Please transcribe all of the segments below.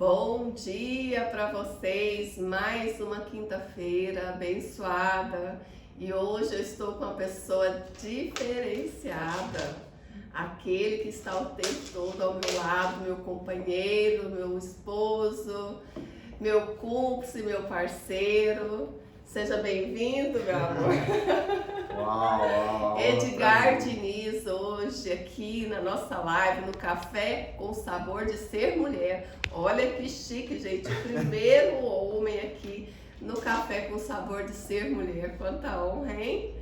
Bom dia para vocês, mais uma quinta-feira abençoada e hoje eu estou com uma pessoa diferenciada, aquele que está o tempo todo ao meu lado, meu companheiro, meu esposo, meu cúmplice, meu parceiro. Seja bem-vindo, meu amor. Uau, Edgar Diniz, hoje aqui na nossa live, no Café com Sabor de Ser Mulher. Olha que chique, gente, o primeiro homem aqui no Café com Sabor de Ser Mulher. Quanta honra, hein?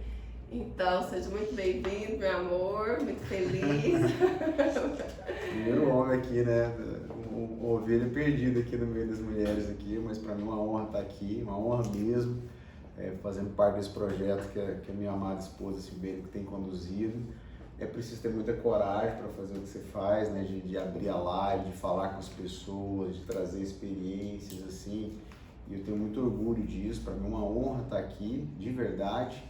Então, seja muito bem-vindo, meu amor, muito feliz. Primeiro homem aqui, né? Uma ovelha perdida aqui no meio das mulheres aqui, mas para mim é uma honra estar aqui, uma honra mesmo. Fazendo parte desse projeto que a minha amada esposa Silveira que tem conduzido. É preciso ter muita coragem para fazer o que você faz, né? De abrir a live, de falar com as pessoas, de trazer experiências assim. E eu tenho muito orgulho disso. Para mim é uma honra estar aqui, de verdade.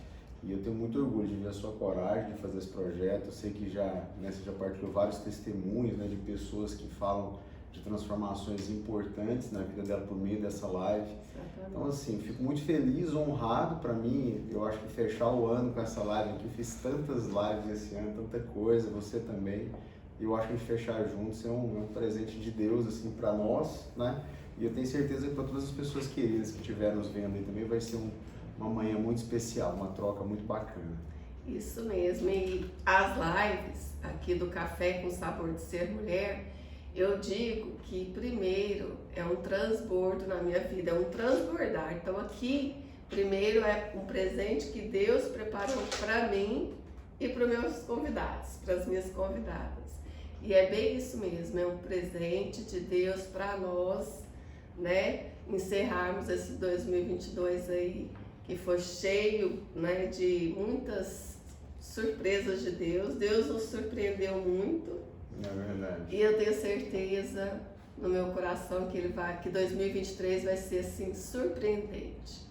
E eu tenho muito orgulho de ver a sua coragem de fazer esse projeto. Eu sei que você já partilhou vários testemunhos, né, de pessoas que falam de transformações importantes na vida dela por meio dessa live. Exatamente. Então assim, fico muito feliz, honrado. Para mim, eu acho que fechar o ano com essa live aqui, eu fiz tantas lives esse ano, tanta coisa, você também. Eu acho que a gente fechar juntos é um presente de Deus assim para nós, né? E eu tenho certeza que para todas as pessoas queridas que estiverem nos vendo aí também vai ser uma manhã muito especial, uma troca muito bacana. Isso mesmo, e as lives aqui do Café com Sabor de Ser Mulher, eu digo que primeiro é um transbordo na minha vida, é um transbordar. Então aqui, primeiro é um presente que Deus preparou para mim e para os meus convidados, para as minhas convidadas. E é bem isso mesmo, é um presente de Deus para nós, né? Encerrarmos esse 2022 aí, que foi cheio, né, de muitas surpresas de Deus. Deus nos surpreendeu muito. É verdade. E eu tenho certeza no meu coração que 2023 vai ser assim surpreendente.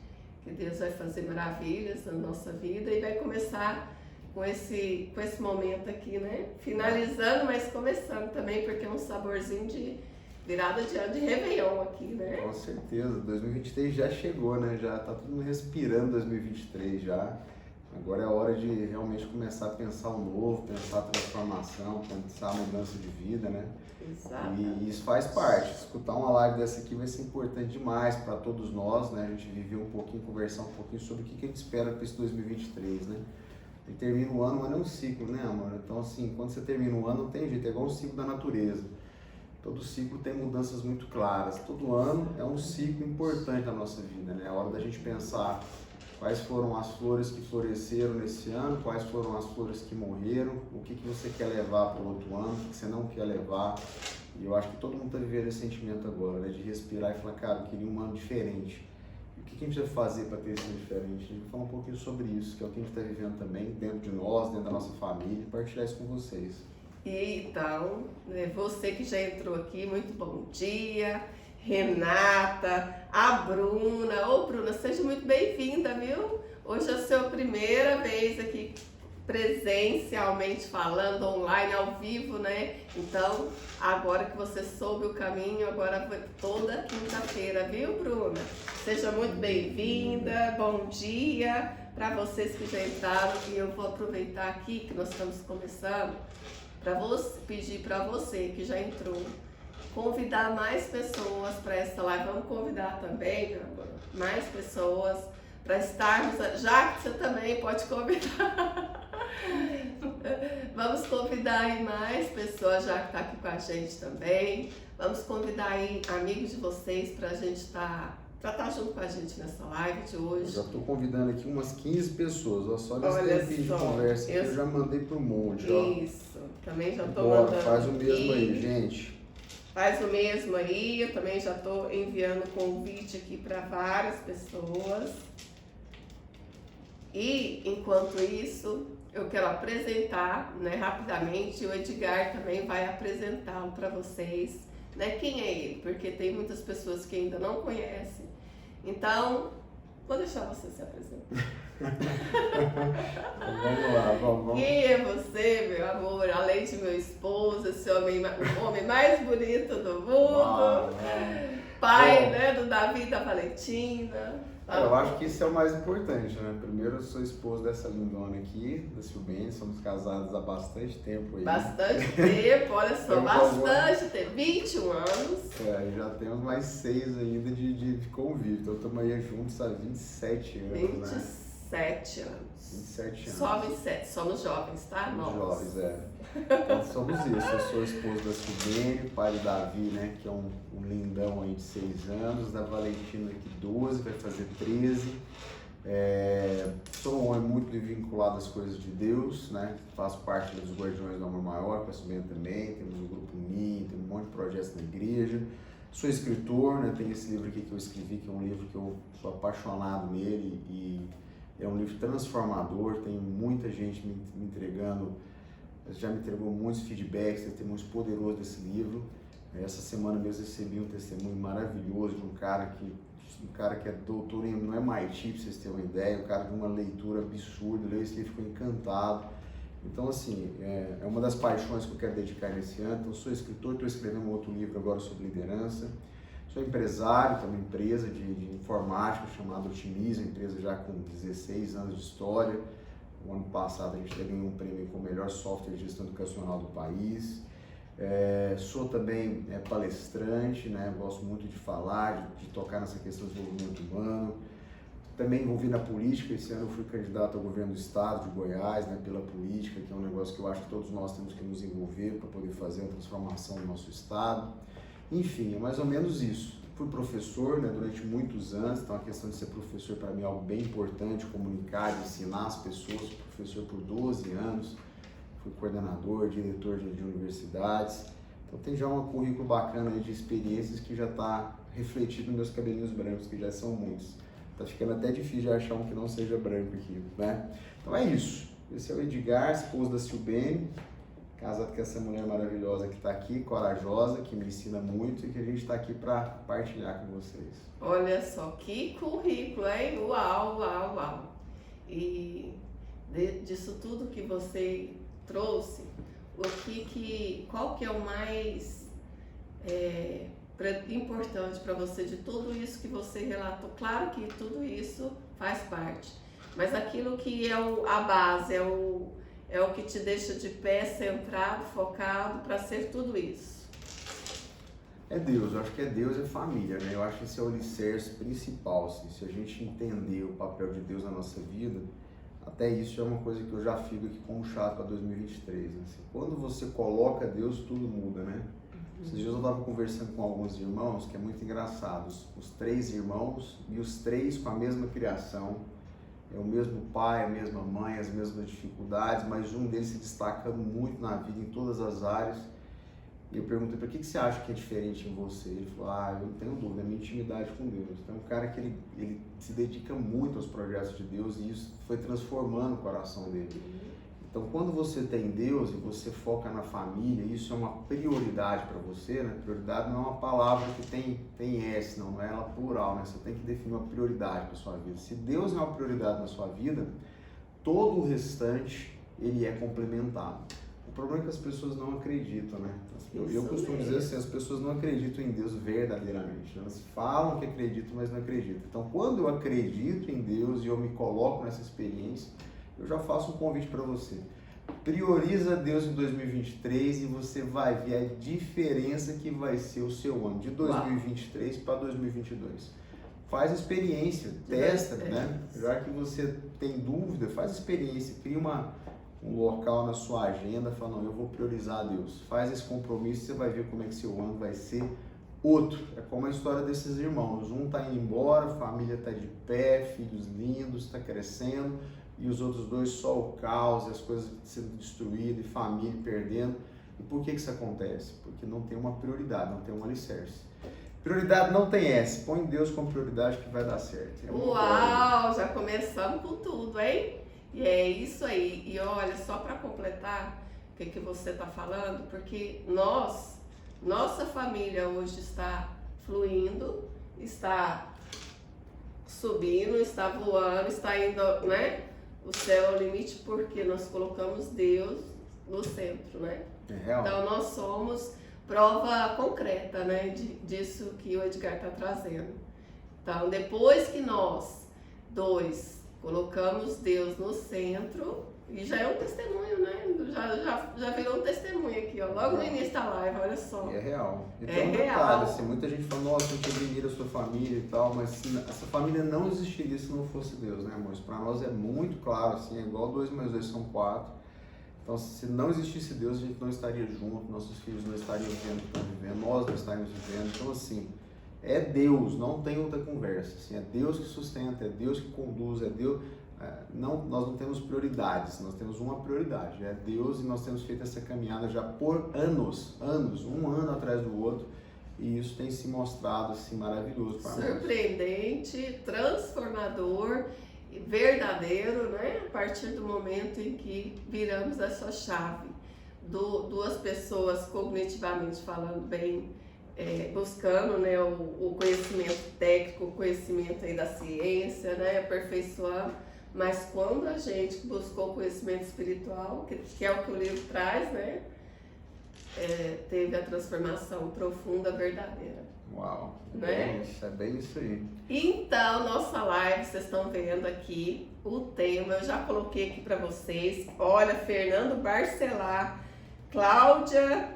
Que Deus vai fazer maravilhas na nossa vida e vai começar com esse momento aqui, né? Finalizando, mas começando também, porque é um saborzinho de virada de ano de Réveillon aqui, né? Com certeza, 2023 já chegou, né? Já tá todo mundo respirando 2023 já. Agora é a hora de realmente começar a pensar o novo, pensar a transformação, pensar a mudança de vida, né? Exato. E isso faz parte. Escutar uma live dessa aqui vai ser importante demais para todos nós, né? A gente viver um pouquinho, conversar um pouquinho sobre o que a gente espera para esse 2023, né? E termina o ano é um ciclo, né, amor? Então, assim, quando você termina o ano, não tem jeito, é igual um ciclo da natureza. Todo ciclo tem mudanças muito claras. Todo ano é um ciclo importante na nossa vida, né? É a hora da gente pensar quais foram as flores que floresceram nesse ano, quais foram as flores que morreram, o que você quer levar para o outro ano, o que você não quer levar. E eu acho que todo mundo está vivendo esse sentimento agora, né? De respirar e falar, cara, eu queria um ano diferente. E o que a gente vai fazer para ter esse ano diferente? A gente vai falar um pouquinho sobre isso, que é o que a gente está vivendo também, dentro de nós, dentro da nossa família, e partilhar isso com vocês. E então, você que já entrou aqui, muito bom dia. Renata, a Bruna. Ô Bruna, seja muito bem-vinda, viu? Hoje é a sua primeira vez aqui presencialmente falando, online, ao vivo, né? Então, agora que você soube o caminho, agora foi toda quinta-feira, viu, Bruna? Seja muito bem-vinda, bom dia para vocês que já entraram. E eu vou aproveitar aqui que nós estamos começando para pedir para você que já entrou, convidar mais pessoas para essa live. Vamos convidar também, meu amor, mais pessoas para estarmos, já que você também pode convidar. Vamos convidar aí mais pessoas, já que está aqui com a gente também. Vamos convidar aí amigos de vocês para a gente estar junto com a gente nessa live de hoje. Eu já estou convidando aqui umas 15 pessoas, ó, só nesse tempinho de conversa que eu já mandei pro monte, ó. Isso, também já estou mandando. Faz o mesmo aqui. aí, gente. Faz o mesmo aí, eu também já estou enviando convite aqui para várias pessoas. E, enquanto isso, eu quero apresentar, né, rapidamente, o Edgar também vai apresentá-lo para vocês, né, quem é ele, porque tem muitas pessoas que ainda não conhecem. Então, Vou deixar você se apresentar. Vamos lá, vamos. Quem é você, meu amor? Além de meu esposo, esse homem, o homem mais bonito do mundo. Pai, Bom, né, do Davi e da Valentina. Eu acho que isso é o mais importante, né? Primeiro, eu sou esposo dessa lindona aqui, da Silbene, somos casados há bastante tempo aí. Bastante tempo, olha só, Temos bastante tempo, 21 anos. E já temos mais 6 ainda de convívio, então estamos aí juntos há 27 anos, 27 né? anos. 27 anos. Só 27, somos jovens, tá? Somos Novos. jovens, Então somos isso, eu sou esposo da Silbene, pai do Davi, né, que é um lindão aí de 6 anos, da Valentina que 12, vai fazer 13. Sou um homem muito vinculado às coisas de Deus, né, faço parte dos Guardiões do Amor Maior, com a Silbene também, temos o Grupo Ninho, tem um monte de projetos na igreja. Sou escritor, né, tem esse livro aqui que eu escrevi, que é um livro que eu sou apaixonado nele e é um livro transformador, tem muita gente me entregando, já me entregou muitos feedbacks, testemunhos poderosos desse livro. Essa semana mesmo recebi um testemunho maravilhoso de um cara que é doutor em, no MIT, pra vocês terem uma ideia, um cara de uma leitura absurda, leu esse livro, ficou encantado. Então, assim, é uma das paixões que eu quero dedicar nesse ano. Então, sou escritor, estou escrevendo um outro livro agora sobre liderança. Sou empresário, tenho uma empresa de informática chamada Otimiza, empresa já com 16 anos de história. O ano passado a gente ganhou um prêmio com o melhor software de gestão educacional do país. Sou também palestrante, né? Gosto muito de falar, de tocar nessa questão do desenvolvimento humano. Também envolvi na política, esse ano eu fui candidato ao governo do estado de Goiás, né, pela política, que é um negócio que eu acho que todos nós temos que nos envolver para poder fazer a transformação do nosso estado. Enfim, é mais ou menos isso. Fui professor, né, durante muitos anos, então a questão de ser professor para mim é algo bem importante, comunicar, ensinar as pessoas. Fui professor por 12 anos, fui coordenador, diretor de universidades. Então tem já um currículo bacana aí de experiências que já está refletido nos meus cabelinhos brancos, que já são muitos. Tá ficando até difícil de achar um que não seja branco aqui, né? Então é isso. Esse é o Edgar, esposo da Silbene, casado com essa mulher maravilhosa que está aqui, corajosa, que me ensina muito e que a gente está aqui para partilhar com vocês. Olha só, que currículo, hein? Uau, uau, uau. E disso tudo que você trouxe, qual que é o mais importante para você de tudo isso que você relatou? Claro que tudo isso faz parte, mas aquilo que é a base, é o que te deixa de pé, centrado, focado para ser tudo isso. É Deus, eu acho que é Deus e família, né? Eu acho que esse é o alicerce principal, assim. Se a gente entender o papel de Deus na nossa vida, até isso é uma coisa que eu já fico aqui como chato para 2023, né? Assim, quando você coloca Deus, tudo muda, né? Esses dias eu estava conversando com alguns irmãos, que é muito engraçado, os 3 irmãos e os 3 com a mesma criação, é o mesmo pai, a mesma mãe, as mesmas dificuldades, mas um deles se destacando muito na vida, em todas as áreas. E eu perguntei, por que você acha que é diferente em você? Ele falou, eu não tenho dúvida, é a minha intimidade com Deus. Então é um cara que ele se dedica muito aos projetos de Deus e isso foi transformando o coração dele. Então, quando você tem Deus e você foca na família, isso é uma prioridade para você, né? Prioridade não é uma palavra que tem S, não é ela plural, né? Você tem que definir uma prioridade para sua vida. Se Deus não é uma prioridade na sua vida, todo o restante, ele é complementado. O problema é que as pessoas não acreditam, né? Eu costumo dizer assim, as pessoas não acreditam em Deus verdadeiramente. Elas falam que acreditam, mas não acreditam. Então, quando eu acredito em Deus e eu me coloco nessa experiência, eu já faço um convite para você. Prioriza Deus em 2023 e você vai ver a diferença que vai ser o seu ano, de 2023 para 2022. Faz experiência, testa, né? Já que você tem dúvida, faz experiência, cria um local na sua agenda, fala, não, eu vou priorizar Deus. Faz esse compromisso, você vai ver como é que seu ano vai ser outro. É como a história desses irmãos. Um está indo embora, a família está de pé, filhos lindos, está crescendo, e os outros 2 só o caos, as coisas sendo destruídas, e família perdendo. E por que isso acontece? Porque não tem uma prioridade, não tem um alicerce. Prioridade não tem S, põe Deus como prioridade que vai dar certo. Uau, já começamos com tudo, hein? E é isso aí. E olha, só para completar o que você está falando, porque nossa família hoje está fluindo, está subindo, está voando, está indo, né? O céu é o limite porque nós colocamos Deus no centro, né? É real. Então nós somos prova concreta, né? Disso que o Edgar está trazendo. Então depois que nós dois colocamos Deus no centro, e já é um testemunho, né? Já virou um testemunho aqui, ó. Logo no início da live, olha só. E é real. E É tem um detalhe, real. assim, muita gente fala, nossa, tem que admirar a sua família e tal, mas essa família não existiria se não fosse Deus, né, amor? Isso pra nós é muito claro, assim, é igual 2 mais 2 são 4. Então, se não existisse Deus, a gente não estaria junto, nossos filhos não estariam vivendo o que estão vivendo, nós não estaríamos vivendo. Então, assim, é Deus, não tem outra conversa. Assim, é Deus que sustenta, é Deus que conduz, é Deus... nós não temos prioridades, nós temos uma prioridade, é Deus, e nós temos feito essa caminhada já por anos, um ano atrás do outro, e isso tem se mostrado assim maravilhoso para nós. Surpreendente, transformador, verdadeiro, né? A partir do momento em que viramos essa chave, duas pessoas cognitivamente falando bem, buscando, né, o conhecimento técnico, o conhecimento aí da ciência, né, aperfeiçoando. Mas quando a gente buscou conhecimento espiritual, que é o que o livro traz, né, teve a transformação profunda, verdadeira. Uau, né? É bem isso aí. Então, nossa live, vocês estão vendo aqui o tema, eu já coloquei aqui para vocês. Olha, Fernando Barcelar, Cláudia,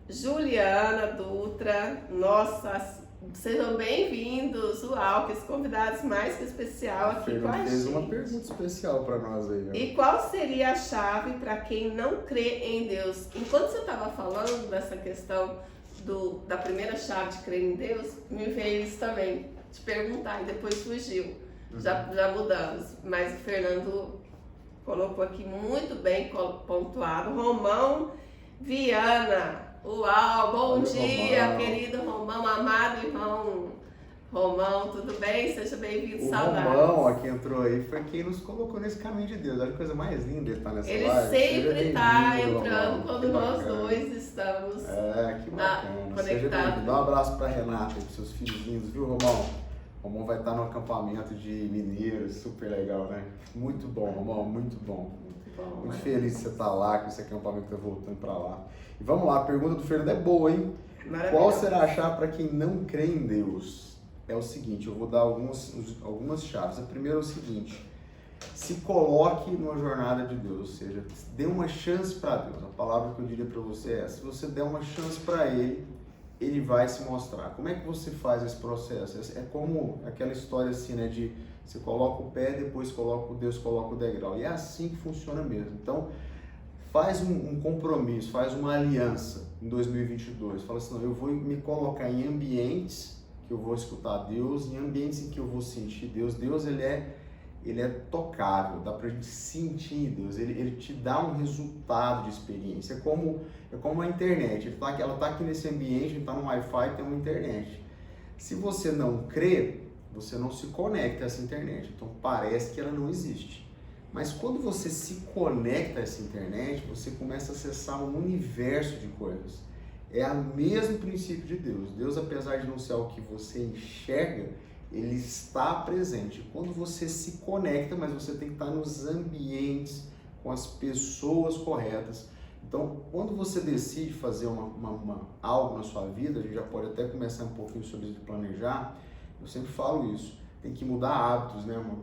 Juliana Dutra, nossa, sejam bem-vindos, uau, que os convidados mais que especial aqui com a gente. Fez uma pergunta especial para nós aí. E qual seria a chave para quem não crê em Deus? Enquanto você estava falando dessa questão da primeira chave de crer em Deus, me veio isso também, te perguntar, e depois fugiu. Já mudamos, mas o Fernando colocou aqui muito bem pontuado. Romão Viana. Uau, bom dia, Romão. querido Romão, amado irmão Romão, tudo bem? Seja bem-vindo, saudades. O Romão, que entrou aí, foi quem nos colocou nesse caminho de Deus. Olha que coisa mais linda ele tá nessa ele live. sempre está entrando Romão. quando Que nós bacana. dois estamos que bacana. Seja conectados. bem-vindo. Dá um abraço pra Renata e pros seus filhos lindos, viu, Romão? O Romão vai estar no acampamento de mineiros, super legal, né? Muito bom, Romão, muito bom. Muito feliz de você estar lá, que esse acampamento está voltando para lá. E vamos lá, a pergunta do Fernando é boa, hein? Qual será a chave para quem não crê em Deus? É o seguinte, eu vou dar algumas chaves. A primeira é o seguinte, se coloque numa jornada de Deus, ou seja, dê uma chance para Deus. A palavra que eu diria para você é, se você der uma chance para Ele vai se mostrar. Como é que você faz esse processo? É como aquela história assim, né, de você coloca o pé, depois Deus coloca o degrau. E é assim que funciona mesmo. Então, faz um compromisso, faz uma aliança em 2022. Fala assim, não, eu vou me colocar em ambientes que eu vou escutar Deus, em ambientes em que eu vou sentir Deus. Deus, ele é tocável, dá pra gente sentir Deus. Ele te dá um resultado de experiência. É como a internet. Ela tá aqui nesse ambiente, a gente tá no Wi-Fi, tem uma internet. Se você não crê, você não se conecta a essa internet, então parece que ela não existe. Mas quando você se conecta a essa internet, você começa a acessar um universo de coisas. É o mesmo princípio de Deus. Deus, apesar de não ser o que você enxerga, Ele está presente. Quando você se conecta, mas você tem que estar nos ambientes, com as pessoas corretas. Então, quando você decide fazer algo na sua vida, a gente já pode até começar um pouquinho sobre planejar. Eu sempre falo isso, tem que mudar hábitos, né, amor?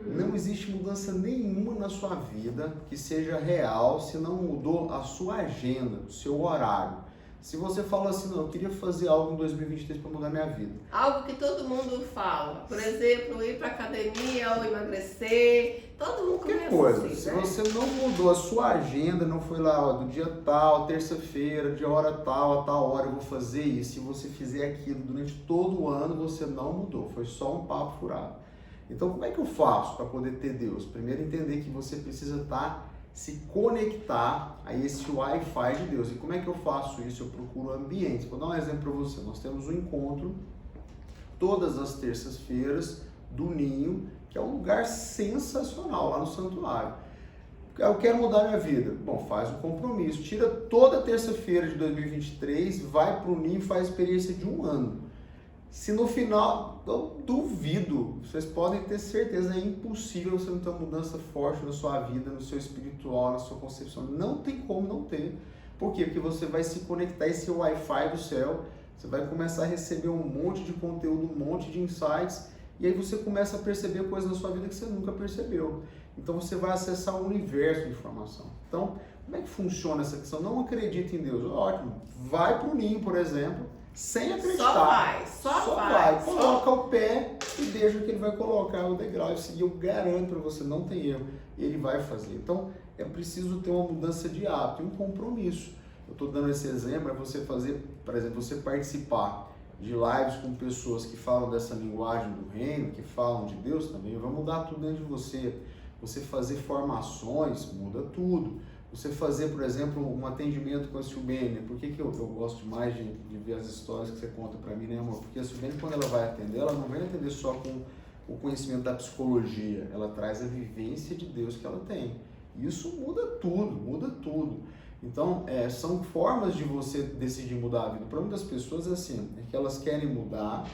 Não existe mudança nenhuma na sua vida que seja real se não mudou a sua agenda, o seu horário. Se você fala assim, não, eu queria fazer algo em 2023 para mudar minha vida. Algo que todo mundo fala, por exemplo, ir para academia ou emagrecer, todo mundo começa coisa, assim, se né? você não mudou a sua agenda, não foi lá, ó, do dia tal, terça-feira, de hora tal, a tal hora eu vou fazer isso, se você fizer aquilo durante todo o ano, você não mudou, foi só um papo furado. Então, como é que eu faço para poder ter Deus? Primeiro, entender que você precisa se conectar a esse Wi-Fi de Deus. E como é que eu faço isso? Eu procuro ambientes. Vou dar um exemplo para você. Nós temos um encontro todas as terças-feiras do Ninho, que é um lugar sensacional lá no santuário. Eu quero mudar minha vida. Bom, faz um compromisso. Tira toda terça-feira de 2023, vai para o Ninho e faz a experiência de um ano. Se no final, eu duvido, vocês podem ter certeza, é impossível você não ter uma mudança forte na sua vida, no seu espiritual, na sua concepção. Não tem como não ter. Por quê? Porque você vai se conectar a esse Wi-Fi do céu, você vai começar a receber um monte de conteúdo, um monte de insights, e aí você começa a perceber coisas na sua vida que você nunca percebeu. Então você vai acessar um universo de informação. Então, como é que funciona essa questão? Não acredita em Deus. Ótimo. Vai para o ninho, por exemplo, sem acreditar. Só vai. Coloca o pé e deixa que ele vai colocar o degrau. Eu garanto para você, não tem erro. Ele vai fazer. Então, é preciso ter uma mudança de hábito e um compromisso. Eu estou dando esse exemplo, é você fazer, por exemplo, você participar de lives com pessoas que falam dessa linguagem do reino, que falam de Deus também, vai mudar tudo dentro de você. Você fazer formações, muda tudo. Você fazer, por exemplo, um atendimento com a Silbene. Por que eu gosto demais de ver as histórias que você conta para mim, né, amor? Porque a Silbene, quando ela vai atender, ela não vem atender só com o conhecimento da psicologia. Ela traz a vivência de Deus que ela tem. Isso muda tudo, muda tudo. Então, são formas de você decidir mudar a vida. O problema das pessoas é assim, é que elas querem mudar,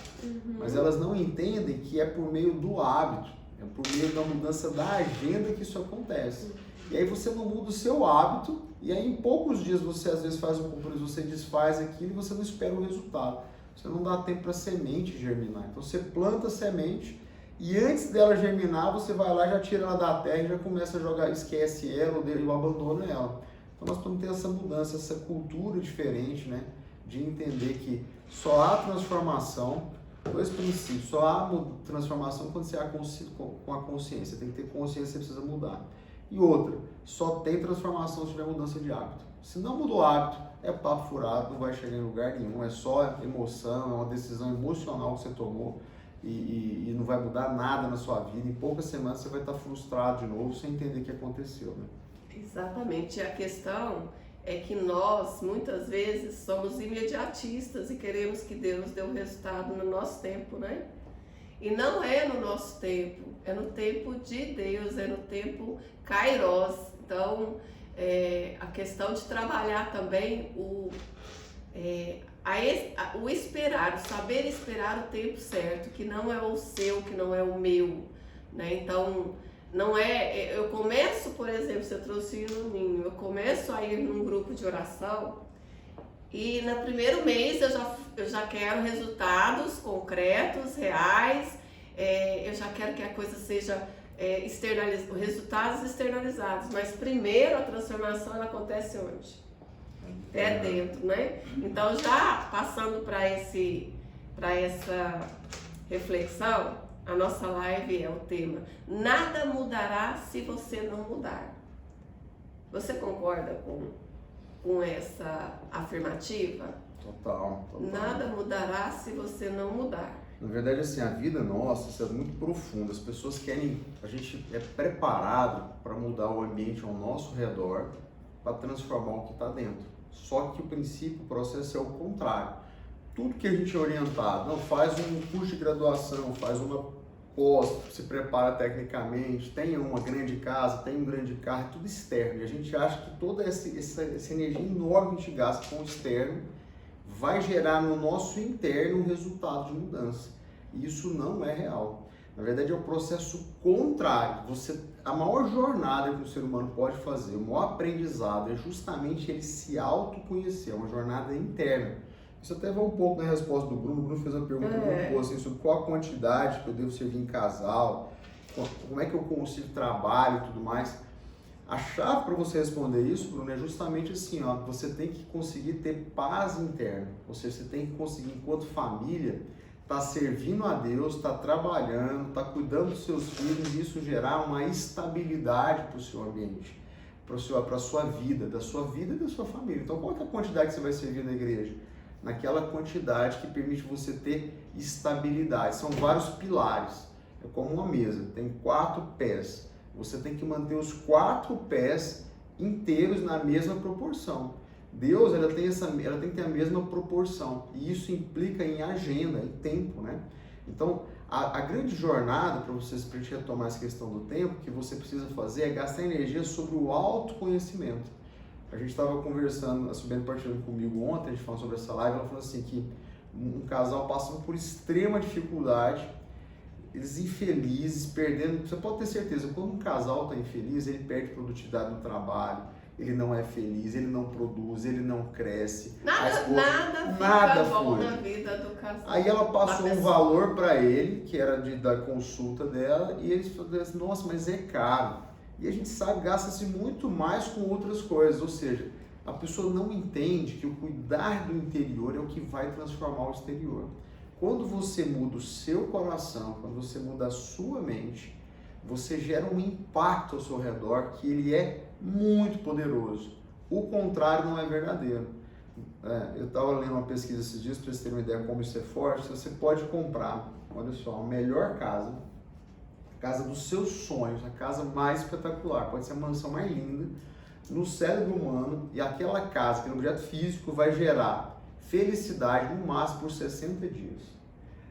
mas elas não entendem que é por meio do hábito, é por meio da mudança da agenda que isso acontece. E aí você não muda o seu hábito, e aí em poucos dias você às vezes faz um compromisso, você desfaz aquilo e você não espera o resultado. Você não dá tempo para a semente germinar. Então você planta a semente e antes dela germinar, você vai lá, já tira ela da terra e já começa a jogar, esquece ela ou abandona ela. Então nós precisamos ter essa mudança, essa cultura diferente, né? De entender que só há transformação, dois princípios, só há transformação quando você há com a consciência. Tem que ter consciência, você precisa mudar. E outra, só tem transformação se tiver mudança de hábito. Se não mudou o hábito, é papo furado, não vai chegar em lugar nenhum, é só emoção, é uma decisão emocional que você tomou e não vai mudar nada na sua vida. Em poucas semanas você vai estar frustrado de novo sem entender o que aconteceu, né? Exatamente. A questão é que nós, muitas vezes, somos imediatistas e queremos que Deus dê o resultado no nosso tempo, né? E não é no nosso tempo, é no tempo de Deus, é no tempo Kairos. Então, a questão de trabalhar também o esperar, o saber esperar o tempo certo, que não é o seu, que não é o meu, né? Então, não é, eu começo, por exemplo, você trouxe no ninho, eu começo a ir num grupo de oração e no primeiro mês eu já quero resultados concretos, reais, eu já quero que a coisa seja resultados externalizados, mas primeiro a transformação ela acontece onde? É dentro, né? Então já passando para essa reflexão, a nossa live é o tema Nada mudará se você não mudar. Você concorda com essa afirmativa? Total. Nada mudará se você não mudar. Na verdade, assim, a vida nossa, isso é muito profunda. As pessoas querem, a gente é preparado para mudar o ambiente ao nosso redor, para transformar o que está dentro. Só que o princípio, o processo é o contrário. Tudo que a gente é orientado, não faz um curso de graduação, faz uma pós, se prepara tecnicamente, tenha uma grande casa, tenha um grande carro, é tudo externo. E a gente acha que toda essa energia enorme que a gente gasta com o externo vai gerar no nosso interno um resultado de mudança. E isso não é real. Na verdade, é o processo contrário. A maior jornada que o ser humano pode fazer, o maior aprendizado é justamente ele se autoconhecer, é uma jornada interna. Isso até vai um pouco na resposta do Bruno. O Bruno fez uma pergunta muito boa assim, sobre qual a quantidade que eu devo servir em casal, como é que eu consigo trabalho e tudo mais. A chave para você responder isso, Bruno, é justamente assim, ó, você tem que conseguir ter paz interna, ou seja, você tem que conseguir, enquanto família, estar servindo a Deus, estar trabalhando, estar cuidando dos seus filhos e isso gerar uma estabilidade para o seu ambiente, para a sua vida, da sua vida e da sua família. Então, qual é a quantidade que você vai servir na igreja? Naquela quantidade que permite você ter estabilidade. São vários pilares, é como uma mesa, tem 4 pés. Você tem que manter os 4 pés inteiros na mesma proporção. Deus, ela tem que ter a mesma proporção. E isso implica em agenda, em tempo, né? Então, a grande jornada para a gente retomar essa questão do tempo, que você precisa fazer é gastar energia sobre o autoconhecimento. A gente estava conversando, a Silbene partilhando comigo ontem, a gente falando sobre essa live, ela falou assim que um casal passando por extrema dificuldade, eles infelizes, perdendo. Você pode ter certeza, quando um casal está infeliz, ele perde produtividade no trabalho, ele não é feliz, ele não produz, ele não cresce. Nada fica bom na vida do casal. Aí ela passou um valor para ele, que era da consulta dela, e eles falaram assim, nossa, mas é caro. E a gente sabe, gasta-se muito mais com outras coisas, ou seja, a pessoa não entende que o cuidar do interior é o que vai transformar o exterior. Quando você muda o seu coração, quando você muda a sua mente, você gera um impacto ao seu redor que ele é muito poderoso. O contrário não é verdadeiro. Eu estava lendo uma pesquisa esses dias para vocês terem uma ideia como isso é forte. Você pode comprar, olha só, a melhor casa, a casa dos seus sonhos, a casa mais espetacular, pode ser a mansão mais linda, no cérebro humano, e aquela casa, aquele objeto físico, vai gerar felicidade no máximo por 60 dias.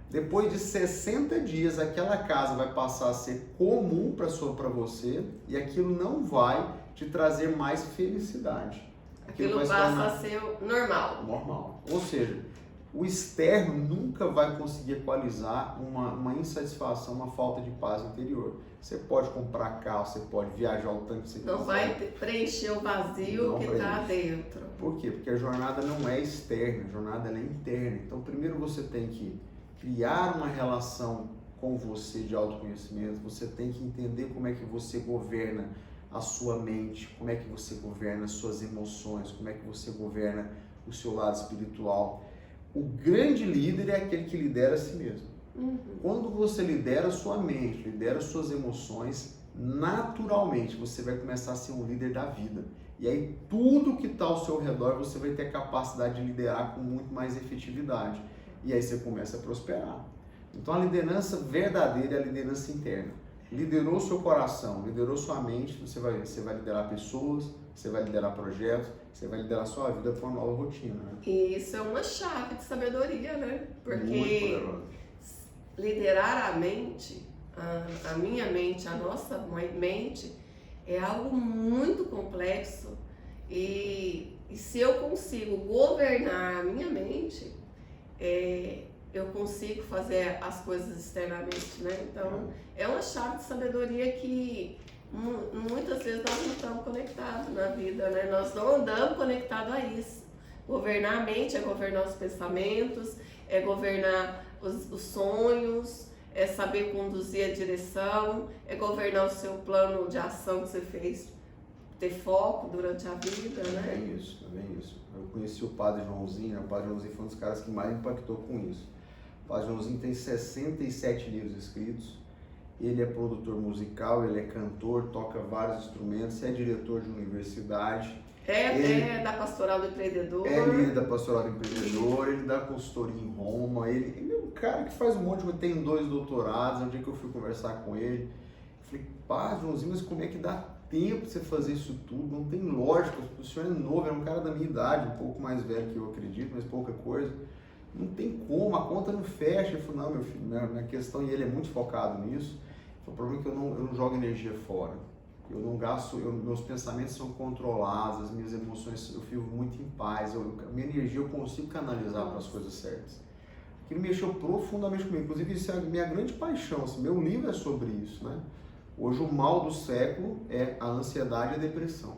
Depois de 60 dias, aquela casa vai passar a ser comum para você e aquilo não vai te trazer mais felicidade. Aquilo passa a ser normal. Normal. Ou seja, o externo nunca vai conseguir equalizar uma insatisfação, uma falta de paz interior. Você pode comprar carro, você pode viajar o tanto que você quiser. Não vai preencher o vazio que está dentro. Por quê? Porque a jornada não é externa, a jornada é interna. Então, primeiro você tem que criar uma relação com você de autoconhecimento, você tem que entender como é que você governa a sua mente, como é que você governa as suas emoções, como é que você governa o seu lado espiritual. O grande líder é aquele que lidera a si mesmo. Quando você lidera a sua mente, lidera as suas emoções, naturalmente você vai começar a ser um líder da vida. E aí tudo que está ao seu redor você vai ter a capacidade de liderar com muito mais efetividade. E aí você começa a prosperar. Então a liderança verdadeira é a liderança interna. Liderou seu coração, liderou sua mente, você vai liderar pessoas, você vai liderar projetos, você vai liderar sua vida para uma nova rotina. Né? E isso é uma chave de sabedoria, né? Porque liderar a mente, a minha mente, a nossa mente, é algo muito complexo. E se eu consigo governar a minha mente, eu consigo fazer as coisas externamente, né? Então, é uma chave de sabedoria que muitas vezes nós não estamos conectados na vida, né? Nós não andamos conectados a isso. Governar a mente é governar os pensamentos, é governar os sonhos, é saber conduzir a direção, é governar o seu plano de ação que você fez, ter foco durante a vida, né? É bem isso. Eu conheci o Padre Joãozinho, o Padre Joãozinho foi um dos caras que mais impactou com isso. O Padre Joãozinho tem 67 livros escritos, ele é produtor musical, ele é cantor, toca vários instrumentos, é diretor de universidade. É da Pastoral do Empreendedor. É líder da Pastoral do Empreendedor, ele dá consultoria em Roma, ele é um cara que faz um monte de coisa, tem 2 doutorados. Um dia que eu fui conversar com ele, eu falei, Padre Joãozinho, mas como é que dá tempo de você fazer isso tudo? Não tem lógica, o senhor é novo, é um cara da minha idade, um pouco mais velho que eu acredito, mas pouca coisa. Não tem como, a conta não fecha. Eu falei, não, meu filho, minha questão, e ele é muito focado nisso, o problema é que eu não jogo energia fora. Eu não gasto, meus pensamentos são controlados, as minhas emoções, eu fico muito em paz, minha energia eu consigo canalizar para as coisas certas. Aquilo mexeu profundamente comigo, inclusive isso é a minha grande paixão, assim, meu livro é sobre isso, né? Hoje o mal do século é a ansiedade e a depressão.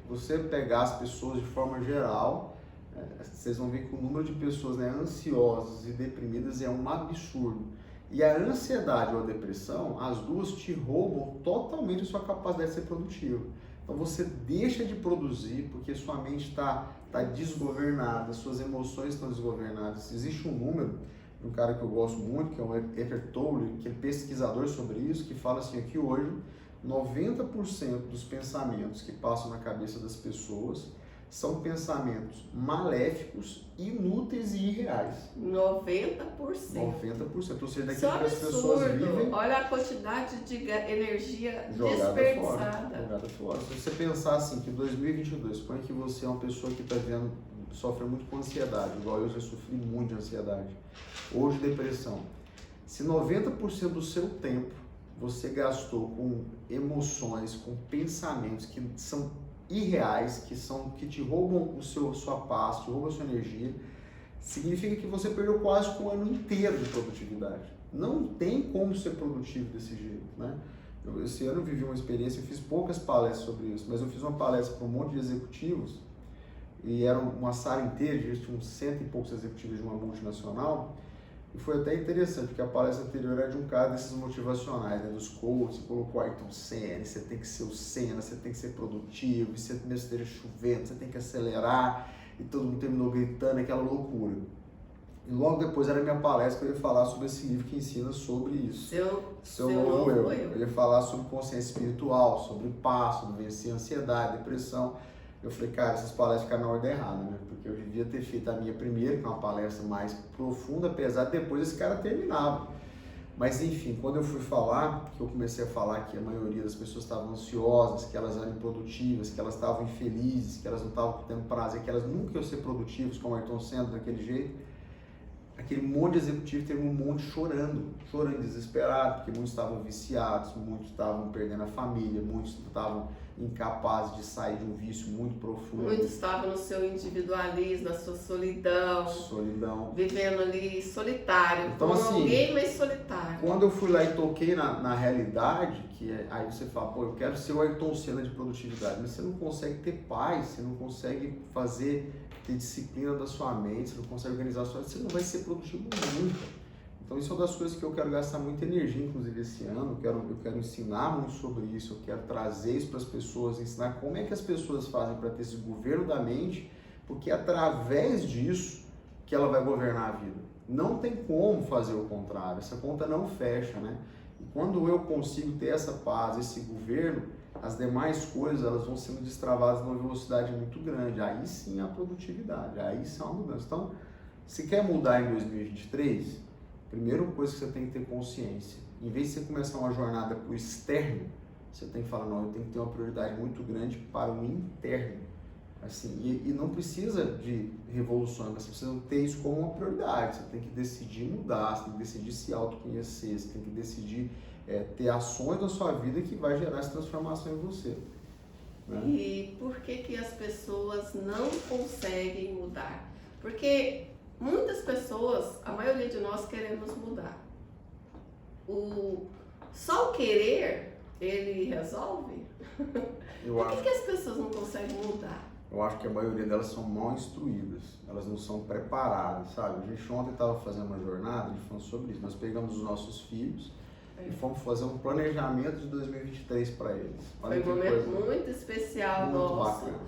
Se você pegar as pessoas de forma geral, vocês vão ver que o número de pessoas, né, ansiosas e deprimidas é um absurdo. E a ansiedade ou a depressão, as duas te roubam totalmente a sua capacidade de ser produtivo. Então você deixa de produzir porque sua mente está desgovernada, suas emoções estão desgovernadas. Existe um número de um cara que eu gosto muito, que é o Eckhart Tolle, que é pesquisador sobre isso, que fala assim, que hoje 90% dos pensamentos que passam na cabeça das pessoas são pensamentos maléficos, inúteis e irreais. 90%. 90%. Ou seja, daquilo Isso é que as pessoas vivem. Olha a quantidade de energia Jogada desperdiçada. Fora. Se você pensar assim, que 2022, suponha que você é uma pessoa que sofre muito com ansiedade, igual eu já sofri muito de ansiedade. Hoje, depressão. Se 90% do seu tempo você gastou com emoções, com pensamentos que são irreais, que te roubam sua paz, te roubam a sua energia, significa que você perdeu quase um ano inteiro de produtividade. Não tem como ser produtivo desse jeito, né? Esse ano eu vivi uma experiência, eu fiz poucas palestras sobre isso, mas eu fiz uma palestra para um monte de executivos e era uma sala inteira, tinha uns 100 e poucos executivos de uma multinacional. E foi até interessante, porque a palestra anterior era de um cara desses motivacionais, né, dos coaches, colocou Ayrton Senna, você tem que ser o Senna, você tem que ser produtivo, você mesmo esteja chovendo, você tem que acelerar, e todo mundo terminou gritando, aquela loucura. E logo depois era a minha palestra, eu ia falar sobre esse livro que ensina sobre isso. Seu novo eu. Eu ia falar sobre consciência espiritual, sobre paz, sobre vencer a ansiedade, depressão. Eu falei, cara, essas palestras ficaram na ordem errada, né? Porque eu devia ter feito a minha primeira, que é uma palestra mais profunda, apesar de depois esse cara terminava. Mas enfim, quando eu fui falar, que eu comecei a falar que a maioria das pessoas estavam ansiosas, que elas eram improdutivas, que elas estavam infelizes, que elas não estavam tendo prazer, que elas nunca iam ser produtivas, como Ayrton Senna, daquele jeito, aquele monte de executivo teve um monte chorando desesperado, porque muitos estavam viciados, muitos estavam perdendo a família, muitos estavam incapazes de sair de um vício muito profundo. Muitos estavam no seu individualismo, na sua solidão. Vivendo ali solitário, então, como assim, alguém mais solitário. Quando eu fui lá e toquei na realidade, aí você fala, pô, eu quero ser o Ayrton Senna de produtividade, mas você não consegue ter paz, você não consegue ter disciplina da sua mente, você não consegue organizar a sua vida, você não vai ser produtivo nunca. Então isso é uma das coisas que eu quero gastar muita energia, inclusive esse ano, eu quero ensinar muito sobre isso, eu quero trazer isso para as pessoas, ensinar como é que as pessoas fazem para ter esse governo da mente, porque é através disso que ela vai governar a vida. Não tem como fazer o contrário, essa conta não fecha, né? E quando eu consigo ter essa paz, esse governo, as demais coisas elas vão sendo destravadas numa velocidade muito grande. Aí sim a produtividade, aí sim a mudança. Então, se quer mudar em 2023, primeira coisa que você tem que ter consciência, em vez de você começar uma jornada para o externo, você tem que falar, não, eu tenho que ter uma prioridade muito grande para o interno. Assim, e não precisa de revolução, mas você precisa ter isso como uma prioridade. Você tem que decidir mudar, você tem que decidir se autoconhecer, você tem que decidir ter ações na sua vida que vai gerar essa transformação em você. Né? E por que as pessoas não conseguem mudar? Porque muitas pessoas, a maioria de nós queremos mudar. Só o querer, ele resolve? Por que as pessoas não conseguem mudar? Eu acho que a maioria delas são mal instruídas, elas não são preparadas, sabe? A gente ontem estava fazendo uma jornada, a gente falando sobre isso, nós pegamos os nossos filhos e fomos fazer um planejamento de 2023 para eles. Olha, foi um momento muito especial muito nosso, bacana.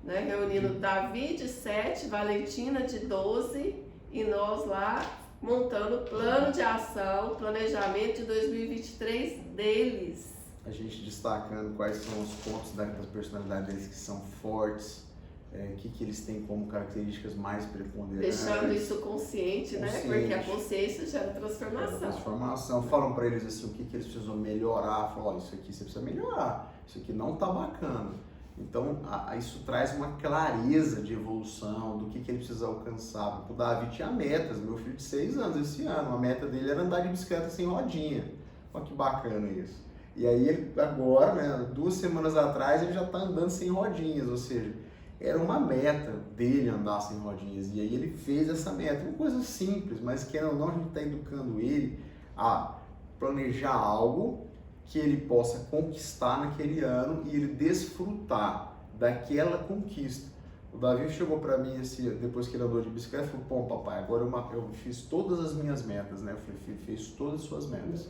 Né? Reunindo Davi de 7, Valentina de 12 e nós lá montando o plano de ação, planejamento de 2023 deles. A gente destacando quais são os pontos da personalidade deles que são fortes, o que eles têm como características mais preponderantes. Deixando isso consciente, né? Porque a consciência gera transformação. Falam para eles assim, o que eles precisam melhorar. Falam, isso aqui você precisa melhorar, isso aqui não tá bacana. Então, isso traz uma clareza de evolução, do que ele precisa alcançar. O Davi tinha metas, meu filho de 6 anos esse ano, a meta dele era andar de bicicleta sem rodinha. Olha que bacana isso. E aí, ele, agora, né, 2 semanas atrás, ele já está andando sem rodinhas, ou seja, era uma meta dele andar sem rodinhas. E aí ele fez essa meta, uma coisa simples, mas querendo ou não, a gente está educando ele a planejar algo que ele possa conquistar naquele ano e ele desfrutar daquela conquista. O Davi chegou para mim, depois que ele andou de bicicleta, e falou, pô, papai, agora eu fiz todas as minhas metas, né? Eu falei, filho, fez todas as suas metas.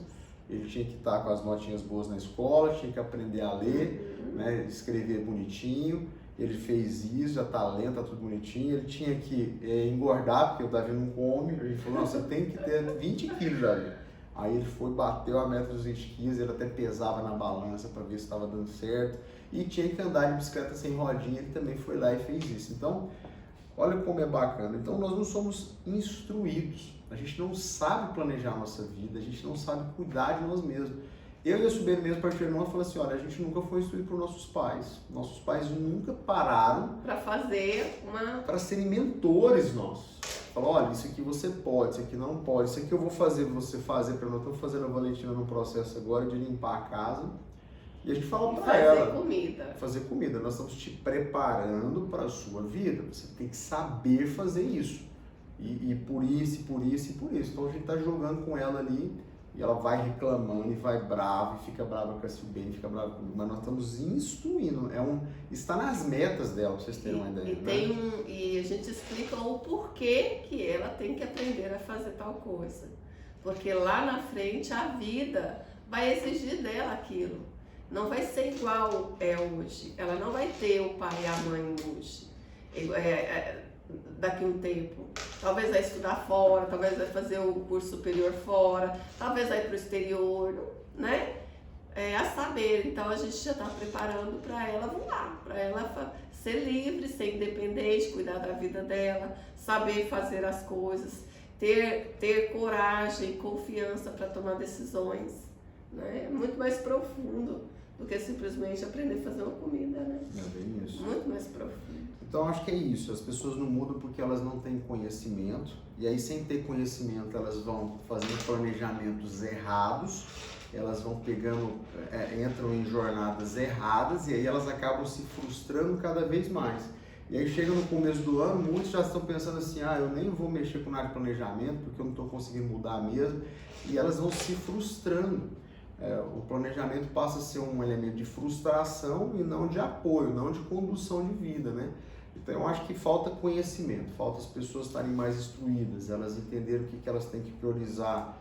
Ele tinha que estar com as notinhas boas na escola, tinha que aprender a ler, né, escrever bonitinho. Ele fez isso, já tá lendo, tá tudo bonitinho. Ele tinha que engordar, porque o Davi não come. A gente falou, não, você tem que ter 20 quilos, Davi. Aí ele foi, bateu a meta dos 20 quilos, ele até pesava na balança para ver se estava dando certo. E tinha que andar de bicicleta sem rodinha, ele também foi lá e fez isso. Então, olha como é bacana. Então, nós não somos instruídos. A gente não sabe planejar a nossa vida, a gente não sabe cuidar de nós mesmos. Eu e a Subir mesmo, partir do ano, falei assim, olha, a gente nunca foi instruído por nossos pais. Nossos pais nunca pararam para serem mentores nossos. Falou, olha, isso aqui você pode, isso aqui não pode, isso aqui eu vou fazer você fazer para nós. Estamos fazendo a Valentina num processo agora de limpar a casa. E a gente fala para ela, fazer comida. Nós estamos te preparando para a sua vida. Você tem que saber fazer isso. E por isso, e por isso, e por isso. Então a gente está jogando com ela ali e ela vai reclamando e vai brava, e fica brava com a Silbene, fica brava comigo. Mas nós estamos instruindo, está nas metas dela, pra vocês terem uma ideia. E a gente explica o porquê que ela tem que aprender a fazer tal coisa. Porque lá na frente a vida vai exigir dela aquilo. Não vai ser igual é hoje. Ela não vai ter o pai e a mãe hoje. Daqui a um tempo. Talvez vai estudar fora, talvez vai fazer o curso superior fora, talvez vai para o exterior, né? A saber. Então a gente já está preparando para ela voar, para ela ser livre, ser independente, cuidar da vida dela, saber fazer as coisas, ter coragem, confiança para tomar decisões, né? É muito mais profundo do que simplesmente aprender a fazer uma comida, né? É bem isso. Muito mais profundo. Então acho que é isso, as pessoas não mudam porque elas não têm conhecimento, e aí sem ter conhecimento elas vão fazendo planejamentos errados, elas vão pegando, entram em jornadas erradas e aí elas acabam se frustrando cada vez mais. E aí chega no começo do ano, muitos já estão pensando assim, eu nem vou mexer com nada de planejamento porque eu não estou conseguindo mudar mesmo, e elas vão se frustrando. O planejamento passa a ser um elemento de frustração e não de apoio, não de condução de vida, né? Então eu acho que falta conhecimento, falta as pessoas estarem mais instruídas, elas entenderem o que elas têm que priorizar.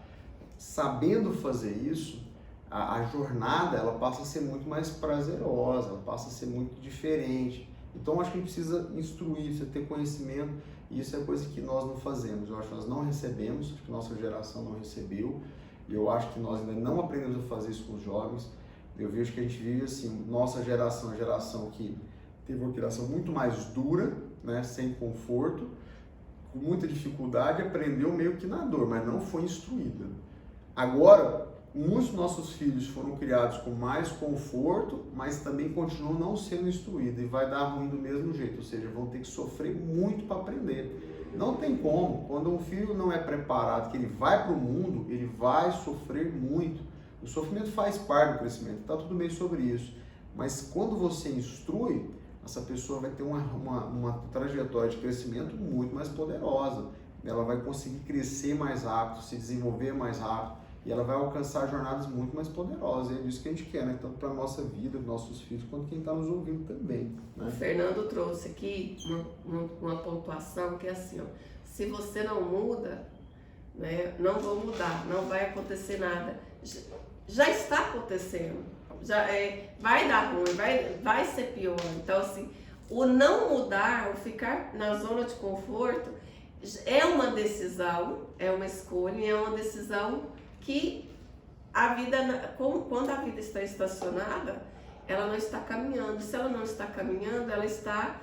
Sabendo fazer isso, a jornada ela passa a ser muito mais prazerosa, ela passa a ser muito diferente. Então eu acho que a gente precisa instruir, precisa ter conhecimento, e isso é coisa que nós não fazemos. Eu acho que nós não recebemos, acho que nossa geração não recebeu, e eu acho que nós ainda não aprendemos a fazer isso com os jovens. Eu vejo que a gente vive assim, nossa geração é a geração que teve uma criação muito mais dura, né, sem conforto, com muita dificuldade, aprendeu meio que na dor, mas não foi instruída. Agora, muitos dos nossos filhos foram criados com mais conforto, mas também continuam não sendo instruídos, e vai dar ruim do mesmo jeito, ou seja, vão ter que sofrer muito para aprender. Não tem como, quando um filho não é preparado, que ele vai para o mundo, ele vai sofrer muito. O sofrimento faz parte do crescimento, está tudo bem sobre isso, mas quando você instrui, essa pessoa vai ter uma trajetória de crescimento muito mais poderosa. Ela vai conseguir crescer mais rápido, se desenvolver mais rápido, e ela vai alcançar jornadas muito mais poderosas. É isso que a gente quer, né? Tanto para a nossa vida, para nossos filhos, quanto quem está nos ouvindo também, né? O Fernando trouxe aqui uma pontuação que é assim, se você não muda, né, não vou mudar, não vai acontecer nada. Já está acontecendo. Vai dar ruim, vai ser pior. Então, assim, o não mudar, o ficar na zona de conforto, é uma decisão, é uma escolha, é uma decisão que a vida, quando a vida está estacionada, ela não está caminhando. Se ela não está caminhando, ela está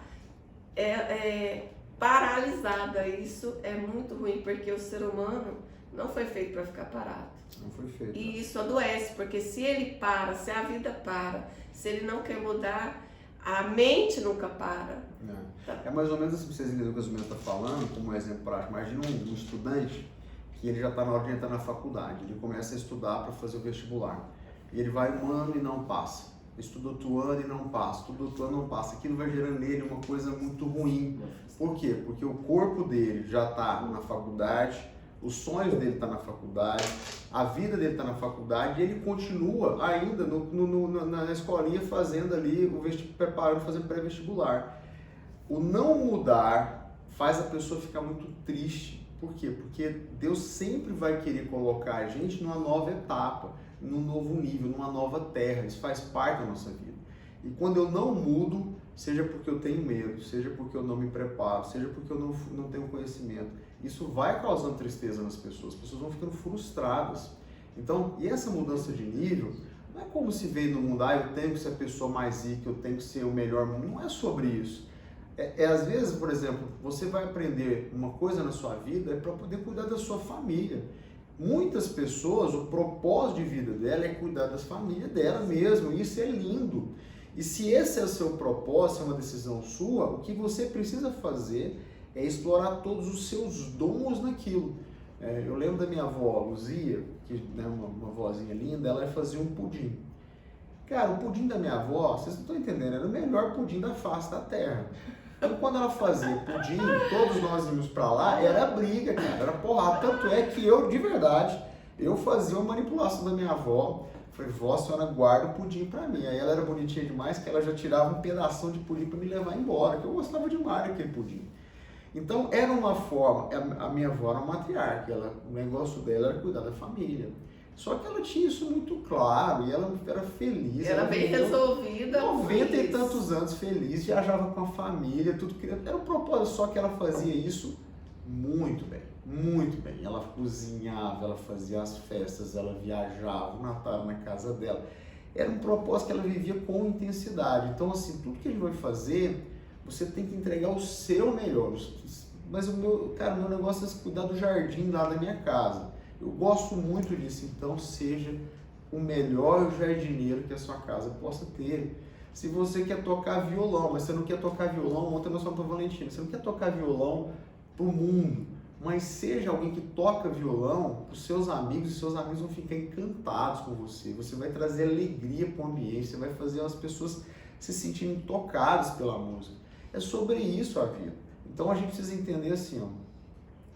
paralisada. Isso é muito ruim, porque o ser humano não foi feito para ficar parado. Não foi feito. E isso adoece, porque se ele para, se a vida para, se ele não quer mudar, a mente nunca para. É mais ou menos assim, pra vocês entenderem o que o Zumeno está falando, como um exemplo prático. Imagina um estudante que ele já está na hora de entrar na faculdade, ele começa a estudar para fazer o vestibular. E ele vai um ano e não passa. Estuda outro ano e não passa, estuda outro ano e não passa. Aquilo vai gerando nele uma coisa muito ruim. Por quê? Porque o corpo dele já está na faculdade, os sonhos dele estão na faculdade, a vida dele está na faculdade, e ele continua ainda na escolinha fazendo ali, preparando, fazendo pré-vestibular. O não mudar faz a pessoa ficar muito triste. Por quê? Porque Deus sempre vai querer colocar a gente numa nova etapa, num novo nível, numa nova terra. Isso faz parte da nossa vida. E quando eu não mudo, seja porque eu tenho medo, seja porque eu não me preparo, seja porque eu não tenho conhecimento, isso vai causando tristeza nas pessoas. As pessoas vão ficando frustradas. Então, e essa mudança de nível, não é como se veio no mundo, eu tenho que ser a pessoa mais rica, eu tenho que ser o melhor. Não é sobre isso. Às vezes, por exemplo, você vai aprender uma coisa na sua vida para poder cuidar da sua família. Muitas pessoas, o propósito de vida dela é cuidar das famílias dela mesmo, e isso é lindo. E se esse é o seu propósito, é uma decisão sua, o que você precisa fazer é explorar todos os seus dons naquilo. Eu lembro da minha avó, Luzia, que é uma vozinha linda, ela fazia um pudim. Cara, o pudim da minha avó, vocês não estão entendendo, era o melhor pudim da face da terra. Então, quando ela fazia pudim, todos nós íamos pra lá, era briga, cara, era porrada. Tanto é que eu, de verdade, eu fazia uma manipulação da minha avó. Falei, vó, a senhora guarda o pudim pra mim. Aí ela era bonitinha demais que ela já tirava um pedação de pudim pra me levar embora, que eu gostava demais daquele pudim. Então, era uma forma, a minha avó era uma matriarca, o negócio dela era cuidar da família. Só que ela tinha isso muito claro e ela era feliz. Era bem resolvida. 90 e tantos anos feliz, viajava com a família, tudo que era um propósito, só que ela fazia isso muito bem, muito bem. Ela cozinhava, ela fazia as festas, ela viajava, o Natal era na casa dela. Era um propósito que ela vivia com intensidade. Então, assim, tudo que a gente vai fazer, você tem que entregar o seu melhor. Mas o meu negócio é cuidar do jardim lá da minha casa. Eu gosto muito disso, então seja o melhor jardineiro que a sua casa possa ter. Se você quer tocar violão, mas você não quer tocar violão, ontem nós falamos para Valentina, você não quer tocar violão para o mundo, mas seja alguém que toca violão para os seus amigos, e seus amigos vão ficar encantados com você. Você vai trazer alegria para o ambiente, você vai fazer as pessoas se sentirem tocadas pela música. É sobre isso a vida. Então a gente precisa entender assim, ó,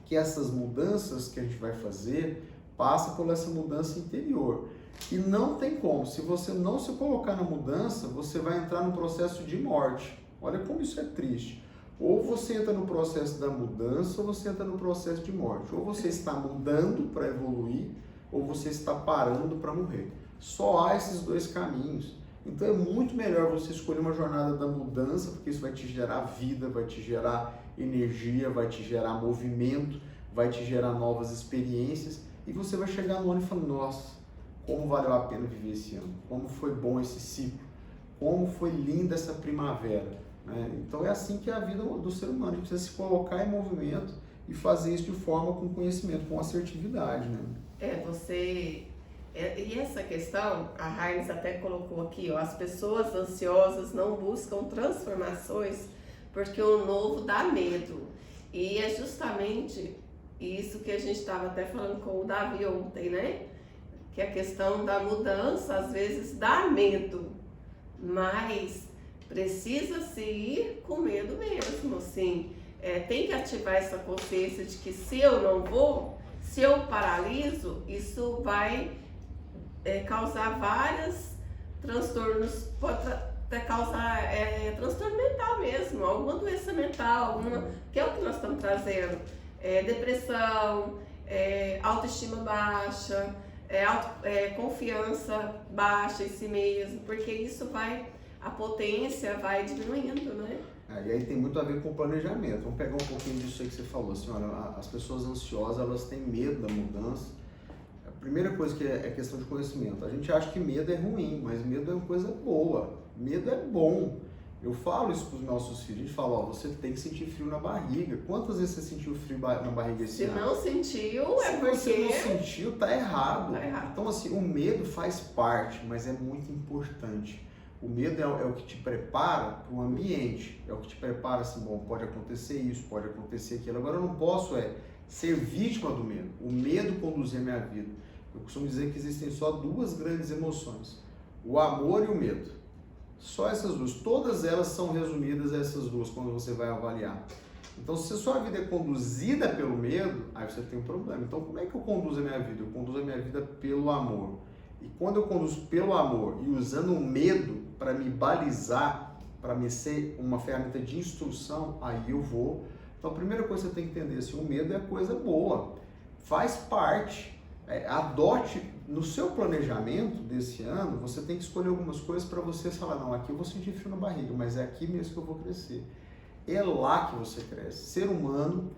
que essas mudanças que a gente vai fazer passa por essa mudança interior. E não tem como, se você não se colocar na mudança, você vai entrar no processo de morte. Olha como isso é triste. Ou você entra no processo da mudança, ou você entra no processo de morte. Ou você está mudando para evoluir, ou você está parando para morrer. Só há esses dois caminhos. Então é muito melhor você escolher uma jornada da mudança, porque isso vai te gerar vida, vai te gerar energia, vai te gerar movimento, vai te gerar novas experiências, e você vai chegar no ano e falar, nossa, como valeu a pena viver esse ano, como foi bom esse ciclo, como foi linda essa primavera, né? Então é assim que é a vida do ser humano, a gente precisa se colocar em movimento e fazer isso de forma com conhecimento, com assertividade, né? E essa questão, a Heinz até colocou aqui, ó, as pessoas ansiosas não buscam transformações porque o novo dá medo. E é justamente isso que a gente estava até falando com o Davi ontem, né? Que a questão da mudança às vezes dá medo, mas precisa se ir com medo mesmo, assim. Tem que ativar essa consciência de que se eu não vou, se eu paraliso, isso vai causar vários transtornos, pode até causar transtorno mental mesmo, alguma doença mental, que é o que nós estamos trazendo, depressão, autoestima baixa, confiança baixa em si mesmo, porque isso a potência vai diminuindo, né? E aí tem muito a ver com o planejamento. Vamos pegar um pouquinho disso aí que você falou, assim, olha, as pessoas ansiosas, elas têm medo da mudança. A primeira coisa que é questão de conhecimento. A gente acha que medo é ruim, mas medo é uma coisa boa. Medo é bom. Eu falo isso para os nossos filhos. A gente fala, ó, você tem que sentir frio na barriga. Quantas vezes você sentiu frio na barriga esse ano? Se não sentiu, Se você não sentiu, tá errado. Tá errado. Então, assim, o medo faz parte, mas é muito importante. O medo é o que te prepara para o ambiente. É o que te prepara, assim, bom, pode acontecer isso, pode acontecer aquilo. Agora, eu não posso ser vítima do medo. O medo conduzir a minha vida. Eu costumo dizer que existem só duas grandes emoções, o amor e o medo. Só essas duas, todas elas são resumidas a essas duas quando você vai avaliar. Então, se a sua vida é conduzida pelo medo, aí você tem um problema. Então, como é que eu conduzo a minha vida? Eu conduzo a minha vida pelo amor. E quando eu conduzo pelo amor e usando o medo para me balizar, para me ser uma ferramenta de instrução, aí eu vou. Então, a primeira coisa que você tem que entender, assim, o medo é coisa boa, faz parte. Adote no seu planejamento desse ano, você tem que escolher algumas coisas para você falar, não, aqui eu vou sentir frio na barriga, mas é aqui mesmo que eu vou crescer. É lá que você cresce. Ser humano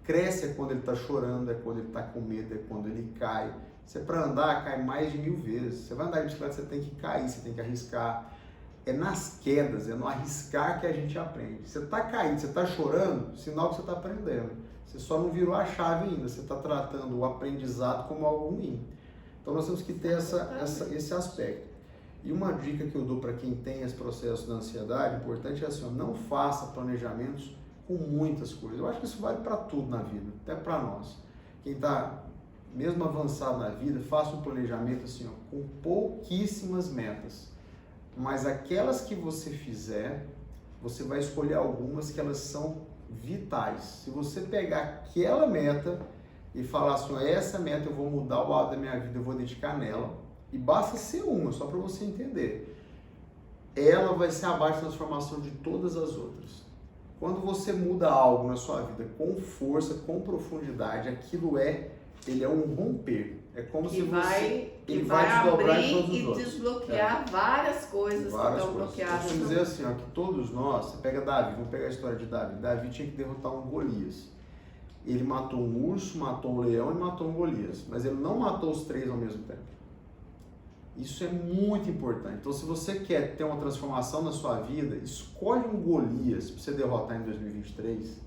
cresce quando ele está chorando, é quando ele está com medo, é quando ele cai. Se é para andar, cai mais de 1000 vezes. Você vai andar de bicicleta, você tem que cair, você tem que arriscar. É nas quedas, é no arriscar que a gente aprende. Você está caindo, você está chorando, sinal que você está aprendendo. Você só não virou a chave ainda, você está tratando o aprendizado como algo ruim. Então nós temos que ter esse aspecto. E uma dica que eu dou para quem tem esse processo da ansiedade, importante é assim, não faça planejamentos com muitas coisas. Eu acho que isso vale para tudo na vida, até para nós. Quem está mesmo avançado na vida, faça um planejamento assim, ó, com pouquíssimas metas. Mas aquelas que você fizer, você vai escolher algumas que elas são vitais. Se você pegar aquela meta e falar assim, essa meta eu vou mudar o hábito da minha vida, eu vou dedicar nela, e basta ser uma, só para você entender, ela vai ser a base de transformação de todas as outras. Quando você muda algo na sua vida com força, com profundidade, ele é um romper. É como se ele vai desdobrar abrir em todos os e outros. desbloquear várias coisas que estão bloqueadas. Vamos dizer assim, ó, que todos nós, você pega Davi, vamos pegar a história de Davi. Davi tinha que derrotar um Golias. Ele matou um urso, matou um leão e matou um Golias. Mas ele não matou os três ao mesmo tempo. Isso é muito importante. Então, se você quer ter uma transformação na sua vida, escolhe um Golias para você derrotar em 2023.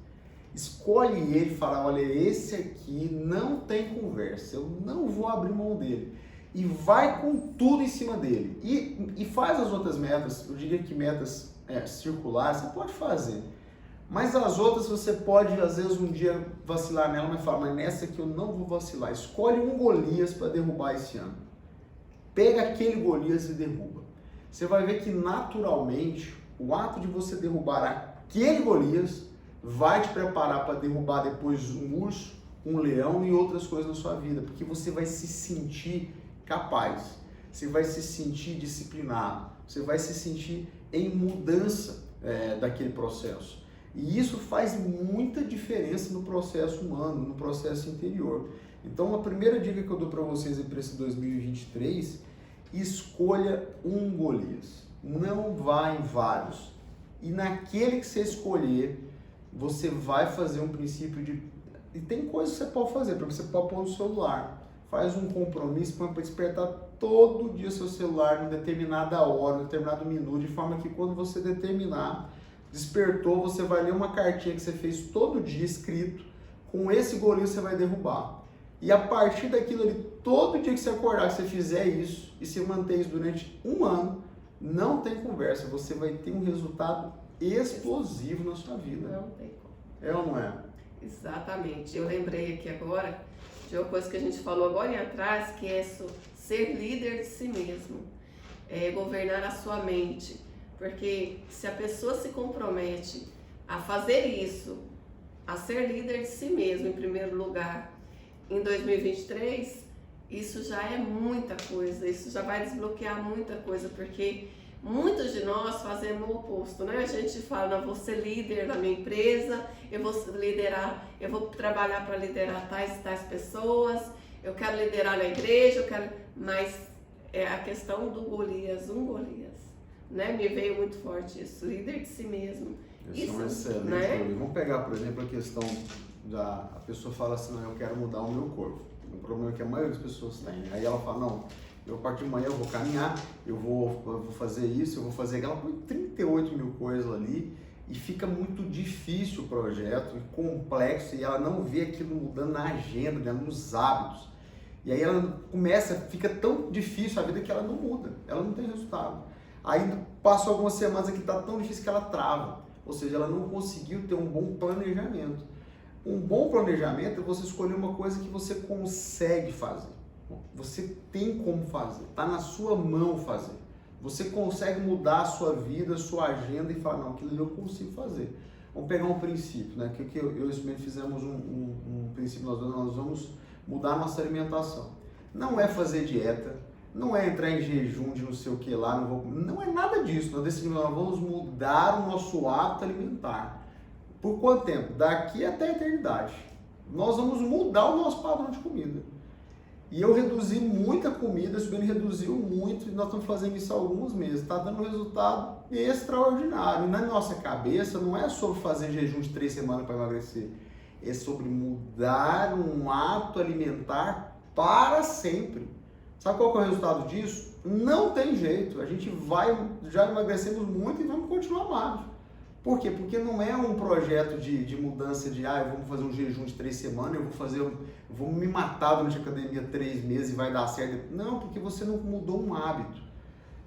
Escolhe ele e fala, olha, esse aqui não tem conversa, eu não vou abrir mão dele. E vai com tudo em cima dele. E faz as outras metas, eu diria que metas circulares, você pode fazer. Mas as outras você pode, às vezes, um dia vacilar nela, mas fala, mas nessa aqui eu não vou vacilar. Escolhe um Golias para derrubar esse ano. Pega aquele Golias e derruba. Você vai ver que naturalmente o ato de você derrubar aquele Golias vai te preparar para derrubar depois um urso, um leão e outras coisas na sua vida, porque você vai se sentir capaz, você vai se sentir disciplinado, você vai se sentir em mudança daquele processo. E isso faz muita diferença no processo humano, no processo interior. Então, a primeira dica que eu dou para vocês para esse 2023, escolha um Golias. Não vá em vários. E naquele que você escolher, você vai fazer um princípio de... E tem coisas que você pode fazer, porque você pode pôr no celular. Faz um compromisso, põe para despertar todo dia seu celular em determinada hora, em determinado minuto, de forma que quando você determinar, despertou, você vai ler uma cartinha que você fez todo dia escrito, com esse Golias você vai derrubar. E a partir daquilo ali, todo dia que você acordar, que você fizer isso, e se manter isso durante um ano, não tem conversa, você vai ter um resultado explosivo na sua vida. Não tem como. É ou não é? Exatamente. Eu lembrei aqui agora de uma coisa que a gente falou agora atrás, que é ser líder de si mesmo. Governar a sua mente. Porque se a pessoa se compromete a fazer isso, a ser líder de si mesmo em primeiro lugar, em 2023, isso já é muita coisa, isso já vai desbloquear muita coisa, porque muitos de nós fazemos o oposto, né? A gente fala, não, vou ser líder da minha empresa, eu vou trabalhar para liderar tais e tais pessoas, eu quero liderar na igreja, mas é a questão do Golias, né? Me veio muito forte isso, líder de si mesmo. Isso é um excelente, né? Vamos pegar, por exemplo, a questão a pessoa fala assim, não, eu quero mudar o meu corpo. O problema é que a maioria das pessoas tem. Aí ela fala, não, eu a partir de manhã eu vou caminhar, eu vou fazer isso, eu vou fazer aquilo. Ela põe 38 mil coisas ali e fica muito difícil o projeto, complexo, e ela não vê aquilo mudando na agenda dela, nos hábitos. E aí ela fica tão difícil a vida que ela não muda, ela não tem resultado. Aí passa algumas semanas aqui, tá tão difícil que ela trava, ou seja, ela não conseguiu ter um bom planejamento. Um bom planejamento é você escolher uma coisa que você consegue fazer. Você tem como fazer, está na sua mão fazer. Você consegue mudar a sua vida, a sua agenda e falar, não, aquilo ali eu consigo fazer. Vamos pegar um princípio, né? Que eu e o Ismael fizemos um princípio, nós vamos mudar a nossa alimentação. Não é fazer dieta, não é entrar em jejum de não sei o que lá, não é nada disso. Nós decidimos, nós vamos mudar o nosso hábito alimentar. Por quanto tempo? Daqui até a eternidade. Nós vamos mudar o nosso padrão de comida. E eu reduzi muita comida, o Sibeli reduziu muito, e nós estamos fazendo isso há alguns meses. Está dando um resultado extraordinário. E na nossa cabeça não é sobre fazer jejum de 3 semanas para emagrecer. É sobre mudar um hábito alimentar para sempre. Sabe qual que é o resultado disso? Não tem jeito. A gente já emagrecemos muito e vamos continuar magros. Por quê? Porque não é um projeto de mudança eu vou fazer um jejum de 3 semanas, eu vou me matar durante a academia 3 meses e vai dar certo. Não, porque você não mudou um hábito.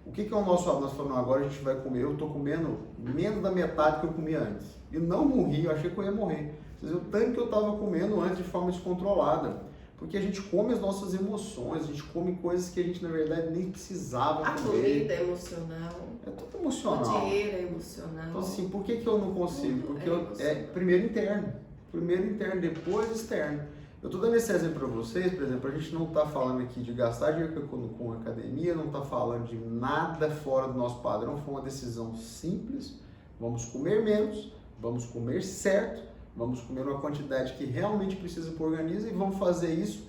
O que é o nosso hábito? Nós falamos, agora a gente vai comer, eu estou comendo menos da metade que eu comia antes. E não morri, eu achei que eu ia morrer. Vocês viram o tanto que eu estava comendo antes de forma descontrolada. Porque a gente come as nossas emoções, a gente come coisas que a gente na verdade nem precisava A comer. comida é emocional. É tudo O emocional. dinheiro é emocional. Então assim, por que eu não consigo? Tudo Porque é primeiro interno. Primeiro interno, depois externo. Eu estou dando esse exemplo para vocês, por exemplo, a gente não está falando aqui de gastar dinheiro com academia, não está falando de nada fora do nosso padrão, foi uma decisão simples, vamos comer menos, vamos comer certo, vamos comer uma quantidade que realmente precisa para o organismo e vamos fazer isso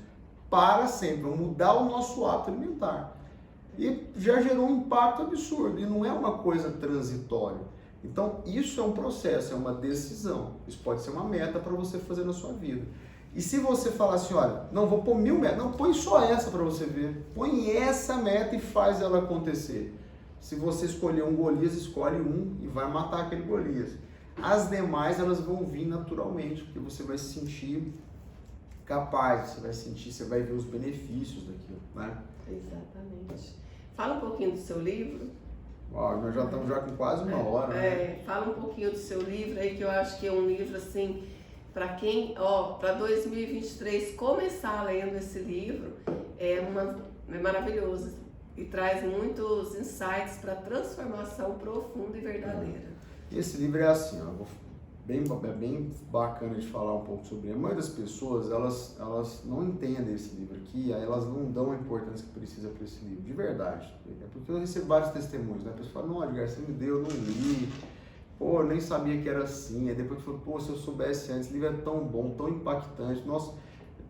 para sempre, vamos mudar o nosso hábito alimentar. E já gerou um impacto absurdo, e não é uma coisa transitória. Então, isso é um processo, é uma decisão. Isso pode ser uma meta para você fazer na sua vida. E se você falar assim, olha, não vou pôr 1000 metas, não, põe só essa para você ver. Põe essa meta e faz ela acontecer. Se você escolher um Golias, escolhe um e vai matar aquele Golias. As demais, elas vão vir naturalmente, porque você vai se sentir capaz, você vai ver os benefícios daquilo, né? Exatamente. Fala um pouquinho do seu livro. Nós já estamos com quase uma hora, né? Fala um pouquinho do seu livro aí, que eu acho que é um livro assim, para quem, para 2023 começar lendo esse livro, é maravilhoso e traz muitos insights para transformação profunda e verdadeira. Esse livro é assim, é bem bacana de falar um pouco sobre ele. A maioria das pessoas, elas não entendem esse livro aqui, aí elas não dão a importância que precisa para esse livro, de verdade. É porque eu recebo vários testemunhos, né? A pessoa fala, não, Edgar, você me deu, eu não li, pô, eu nem sabia que era assim. Aí depois falou, pô, se eu soubesse antes, esse livro é tão bom, tão impactante. Nossa,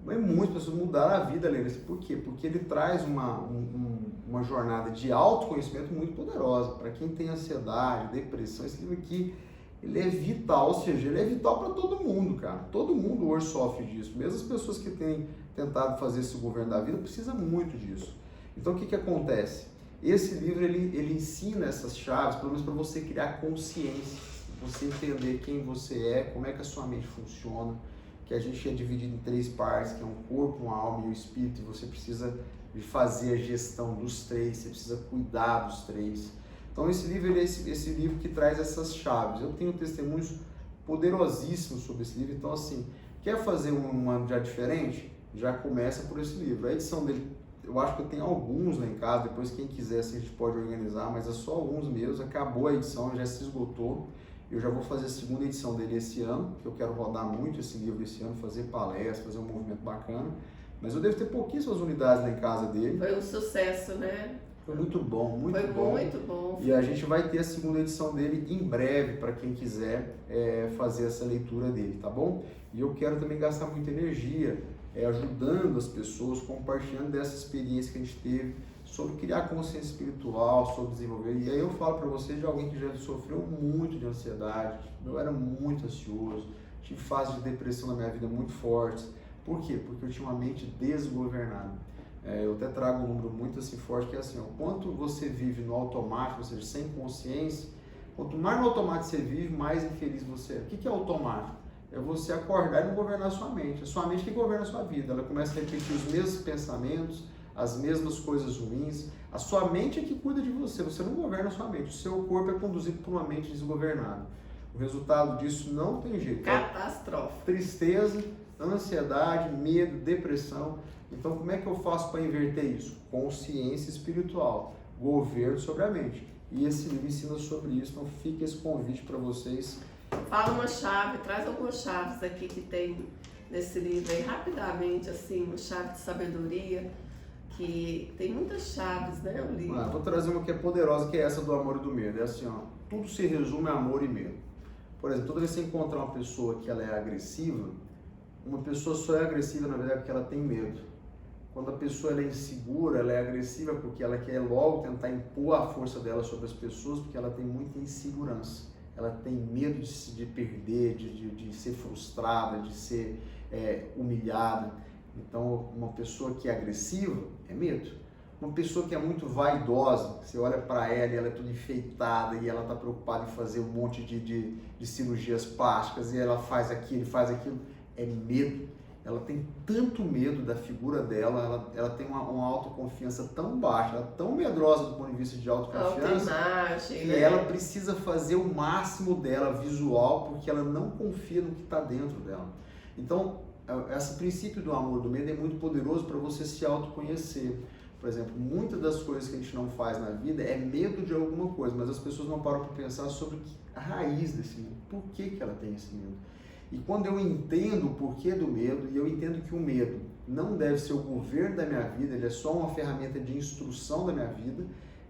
muitas pessoas mudaram a vida lendo isso. Por quê? Porque ele traz uma jornada de autoconhecimento muito poderosa. Para quem tem ansiedade, depressão, esse livro aqui, ele é vital, ou seja, ele é vital para todo mundo, cara. Todo mundo hoje sofre disso. Mesmo as pessoas que têm tentado fazer esse governo da vida precisam muito disso. Então, o que acontece? Esse livro, ele ensina essas chaves, pelo menos para você criar consciência, você entender quem você é, como é que a sua mente funciona, que a gente é dividido em 3 partes, que é um corpo, uma alma e um espírito, e você precisa de fazer a gestão dos 3, você precisa cuidar dos 3. Então esse livro é esse livro que traz essas chaves. Eu tenho testemunhos poderosíssimos sobre esse livro, então assim, quer fazer um ano já diferente? Já começa por esse livro. A edição dele, eu acho que eu tenho alguns lá em casa, depois quem quiser assim, a gente pode organizar, mas é só alguns meus, acabou a edição, já se esgotou. Eu já vou fazer a 2ª edição dele esse ano, que eu quero rodar muito esse livro esse ano, fazer palestras, fazer um movimento bacana. Mas eu devo ter pouquíssimas unidades lá em casa dele. Foi um sucesso, né? Foi muito bom, muito Foi bom. Muito bom. E a gente vai ter a 2ª edição dele em breve, para quem quiser fazer essa leitura dele, tá bom? E eu quero também gastar muita energia ajudando as pessoas, compartilhando dessa experiência que a gente teve sobre criar consciência espiritual, sobre desenvolver. E aí eu falo para vocês de alguém que já sofreu muito de ansiedade, eu era muito ansioso, tive fases de depressão na minha vida muito fortes. Por quê? Porque eu tinha uma mente desgovernada. Eu até trago um número muito assim forte, que é assim, o quanto você vive no automático, ou seja, sem consciência, quanto mais no automático você vive, mais infeliz você é. O que é automático? É você acordar e não governar a sua mente. A sua mente que governa a sua vida. Ela começa a repetir os mesmos pensamentos, as mesmas coisas ruins. A sua mente é que cuida de você, você não governa a sua mente. O seu corpo é conduzido por uma mente desgovernada. O resultado disso não tem jeito. Catastrófico. Tristeza, ansiedade, medo, depressão. Então, como é que eu faço para inverter isso? Consciência espiritual, governo sobre a mente. E esse livro ensina sobre isso, então fica esse convite para vocês. Fala uma chave, traz algumas chaves aqui que tem nesse livro aí, rapidamente, assim, uma chave de sabedoria, que tem muitas chaves, né, o livro. Vou trazer uma que é poderosa, que é essa do amor e do medo. É assim, tudo se resume a amor e medo. Por exemplo, toda vez que você encontrar uma pessoa que ela é agressiva, uma pessoa só é agressiva, na verdade, porque ela tem medo. Quando a pessoa ela é insegura, ela é agressiva porque ela quer logo tentar impor a força dela sobre as pessoas, porque ela tem muita insegurança. Ela tem medo de perder, de ser frustrada, de ser humilhada. Então, uma pessoa que é agressiva é medo. Uma pessoa que é muito vaidosa, você olha para ela e ela é toda enfeitada e ela está preocupada em fazer um monte de cirurgias plásticas e ela faz aquilo, é medo. Ela tem tanto medo da figura dela, ela tem uma autoconfiança tão baixa, ela é tão medrosa do ponto de vista de autoconfiança, autoimagem, que né? ela precisa fazer o máximo dela visual, porque ela não confia no que está dentro dela. Então, esse princípio do amor, do medo é muito poderoso para você se autoconhecer. Por exemplo, muitas das coisas que a gente não faz na vida é medo de alguma coisa, mas as pessoas não param para pensar sobre a raiz desse medo. Por que ela tem esse medo? E quando eu entendo o porquê do medo, e eu entendo que o medo não deve ser o governo da minha vida, ele é só uma ferramenta de instrução da minha vida,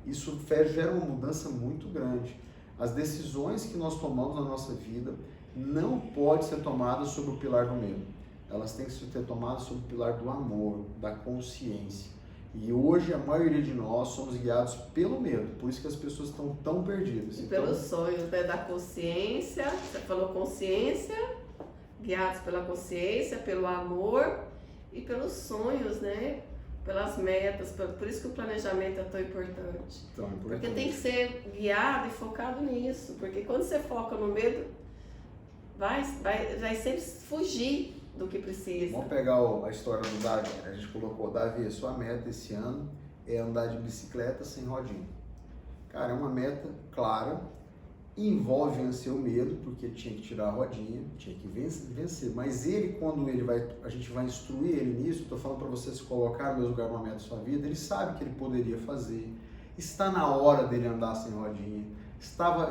isso gera uma mudança muito grande. As decisões que nós tomamos na nossa vida não podem ser tomadas sob o pilar do medo. Elas têm que ser tomadas sob o pilar do amor, da consciência. E hoje a maioria de nós somos guiados pelo medo, por isso que as pessoas estão tão perdidas. E pelos sonhos, né, da consciência, você falou consciência, guiados pela consciência, pelo amor e pelos sonhos, né? Pelas metas, por isso que o planejamento é tão importante. Porque tem que ser guiado e focado nisso, porque quando você foca no medo, vai sempre fugir do que precisa. Vamos pegar a história do Davi. A gente colocou, Davi, a sua meta esse ano é andar de bicicleta sem rodinha. Cara, é uma meta clara, envolve vencer o medo, porque tinha que tirar a rodinha, tinha que vencer. Mas ele, quando a gente vai instruir ele nisso, estou falando para você se colocar no mesmo lugar numa meta da sua vida, ele sabe que ele poderia fazer. Está na hora dele andar sem rodinha.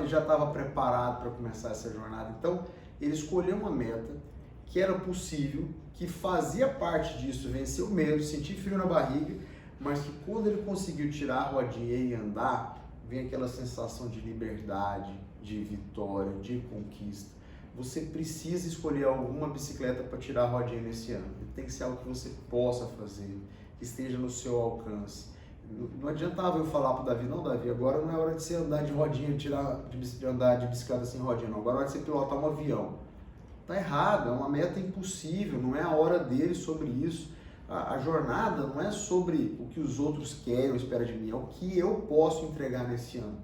Já estava preparado para começar essa jornada. Então, ele escolheu uma meta que era possível, que fazia parte disso, vencer o medo, sentir frio na barriga, mas que quando ele conseguiu tirar a rodinha e andar, vem aquela sensação de liberdade, de vitória, de conquista. Você precisa escolher alguma bicicleta para tirar a rodinha nesse ano. Tem que ser algo que você possa fazer, que esteja no seu alcance. Não adiantava eu falar para o Davi, não, Davi, agora não é hora de você andar de rodinha, de andar de bicicleta sem rodinha, não. Agora é hora de você pilotar um avião. Tá errado, é uma meta impossível, não é a hora dele sobre isso. A jornada não é sobre o que os outros querem ou esperam de mim, é o que eu posso entregar nesse ano.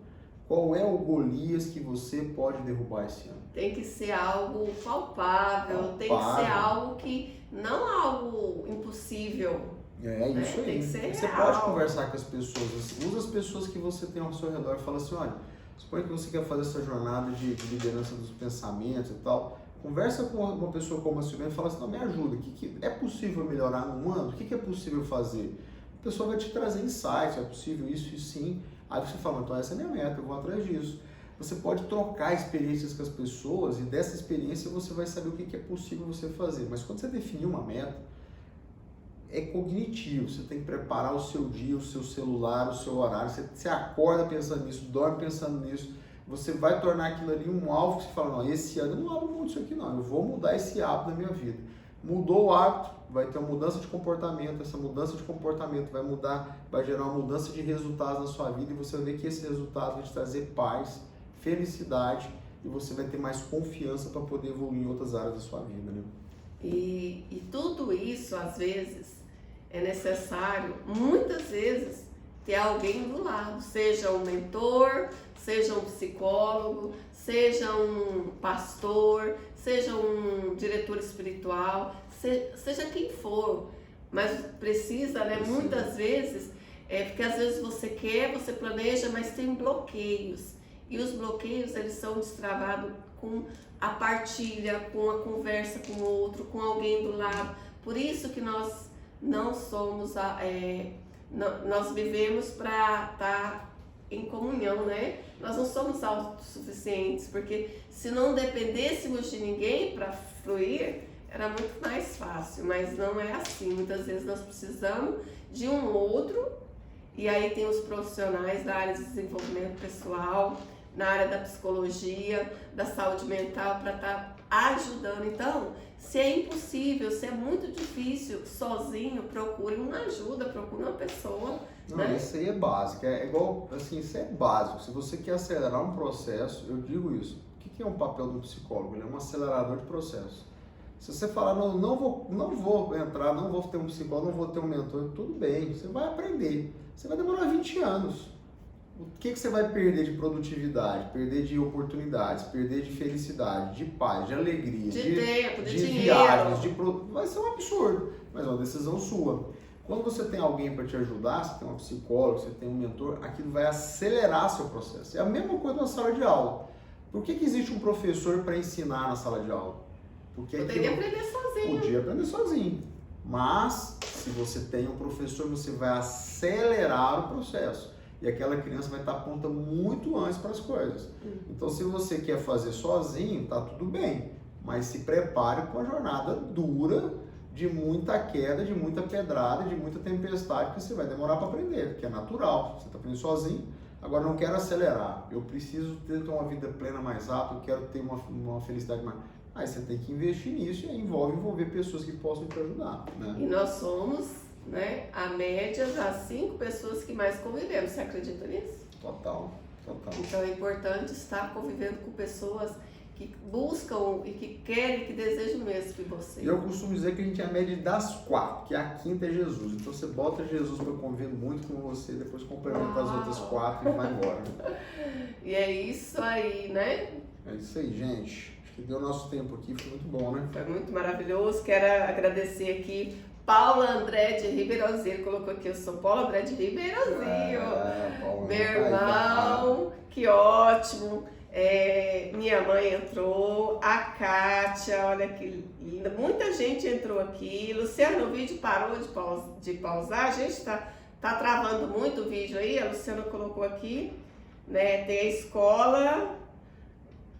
Qual é o Golias que você pode derrubar esse ano? Tem que ser algo palpável, tem que ser algo que não algo impossível. É isso aí. Tem que ser você real. pode conversar com as pessoas, usa as pessoas que você tem ao seu redor e fala assim, olha, suponha que você quer fazer essa jornada de liderança dos pensamentos e tal. Conversa com uma pessoa como a Silvana e fala assim, não, me ajuda, que é possível melhorar num ano? O que é possível fazer? A pessoa vai te trazer insights, é possível isso e sim. Aí você fala, então essa é a minha meta, eu vou atrás disso. Você pode trocar experiências com as pessoas e dessa experiência você vai saber o que é possível você fazer. Mas quando você definir uma meta, é cognitivo, você tem que preparar o seu dia, o seu celular, o seu horário, você acorda pensando nisso, dorme pensando nisso, você vai tornar aquilo ali um alvo que você fala, não, esse ano eu não abro muito isso aqui não, eu vou mudar esse hábito na minha vida. Mudou o hábito, vai ter uma mudança de comportamento, essa mudança de comportamento vai gerar uma mudança de resultados na sua vida e você vai ver que esse resultado vai te trazer paz, felicidade e você vai ter mais confiança para poder evoluir em outras áreas da sua vida, né? E tudo isso, às vezes, é necessário, muitas vezes, ter alguém do lado, seja um mentor, seja um psicólogo, seja um pastor, seja um diretor espiritual, seja quem for, mas precisa, né, muitas vezes, porque às vezes você quer, você planeja, mas tem bloqueios, e os bloqueios, eles são destravados com a partilha, com a conversa com o outro, com alguém do lado. Por isso que nós não somos, nós vivemos para estar em comunhão, né? Nós não somos autossuficientes, porque se não dependêssemos de ninguém para fluir, era muito mais fácil, mas não é assim. Muitas vezes nós precisamos de um outro, e aí tem os profissionais da área de desenvolvimento pessoal, na área da psicologia, da saúde mental, para estar ajudando. Então, se é impossível, se é muito difícil, sozinho, procure uma ajuda, procure uma pessoa. Não, né? Isso aí é básico, é igual, assim, isso é básico. Se você quer acelerar um processo, eu digo isso. O que é um papel do psicólogo? Ele é um acelerador de processo. Se você falar, não vou entrar, não vou ter um psicólogo, não vou ter um mentor, tudo bem, você vai aprender. Você vai demorar 20 anos. O que você vai perder de produtividade, perder de oportunidades, perder de felicidade, de paz, de alegria, de tempo, de dinheiro, viagens, vai ser um absurdo, mas é uma decisão sua. Quando você tem alguém para te ajudar, você tem um psicólogo, você tem um mentor, aquilo vai acelerar seu processo. É a mesma coisa na sala de aula. Por que existe um professor para ensinar na sala de aula? Porque Poderia aprender sozinho. podia aprender sozinho. Mas, se você tem um professor, você vai acelerar o processo. E aquela criança vai estar pronta muito antes para as coisas. Então, se você quer fazer sozinho, tá tudo bem. Mas se prepare para uma jornada dura, de muita queda, de muita pedrada, de muita tempestade, que você vai demorar para aprender, que é natural. Você está aprendendo sozinho. Agora, não quero acelerar. Eu preciso ter uma vida plena mais rápido, eu quero ter uma felicidade mais... Aí você tem que investir nisso e envolver pessoas que possam te ajudar, né? E nós somos, né, a média das 5 pessoas que mais convivemos. Você acredita nisso? Total. Então é importante estar convivendo com pessoas que buscam e que querem, que desejam o mesmo que você. Eu costumo dizer que a gente é a média das 4, que a quinta é Jesus. Então você bota Jesus para conviver muito com você, depois complementa as outras 4 e vai embora. E é isso aí, né? É isso aí, gente. Acho que deu nosso tempo aqui, foi muito bom, né? Foi muito maravilhoso. Quero agradecer aqui Paula André de Ribeirãozinho. Ele colocou aqui, eu sou Paula André de Ribeirãozinho. Meu irmão, que ótimo. Minha mãe entrou, a Kátia, olha que linda. Muita gente entrou aqui. Luciano, o vídeo parou de pausar. A gente está travando muito o vídeo aí. A Luciana colocou aqui, né? Tem a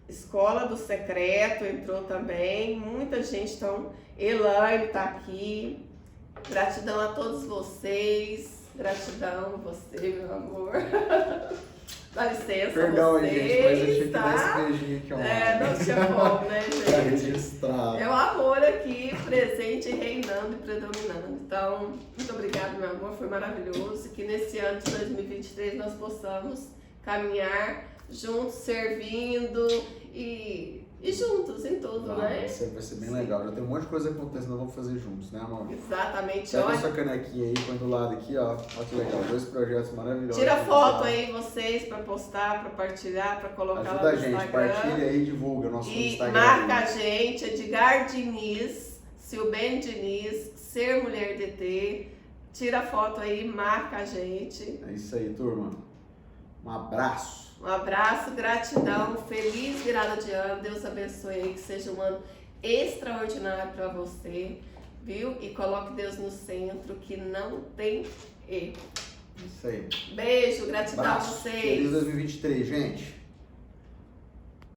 Escola do Secreto entrou também, muita gente, então, Elaine tá aqui, gratidão a todos vocês, gratidão a você, meu amor, dá licença. Perdão aí, gente, mas eu tinha que tá? dar esse beijinho aqui online. Não tinha como, né, Tá gente? registrado. É o amor aqui, presente, reinando e predominando. Então, muito obrigada, meu amor, foi maravilhoso, que nesse ano de 2023 nós possamos caminhar juntos, servindo e juntos em tudo, né? Vai ser bem legal. Já tem um monte de coisa acontecendo, nós vamos fazer juntos, né, amor? Exatamente. Pega Olha, essa canequinha aí, põe do lado aqui, ó. Olha que legal, 2 projetos maravilhosos. tira foto aí vocês para postar, para partilhar, para colocar Ajuda lá no a gente, Instagram. partilha aí e divulga nosso E Instagram. marca a gente, Edgar Diniz, Silben Diniz, Ser Mulher DT. Tira foto aí, marca a gente. É isso aí, turma. Um abraço. Um abraço, gratidão, feliz virada de ano, Deus abençoe aí, que seja um ano extraordinário para você, viu? E coloque Deus no centro, que não tem erro. Isso aí. Beijo, gratidão a Abraço. vocês. Feliz 2023, gente.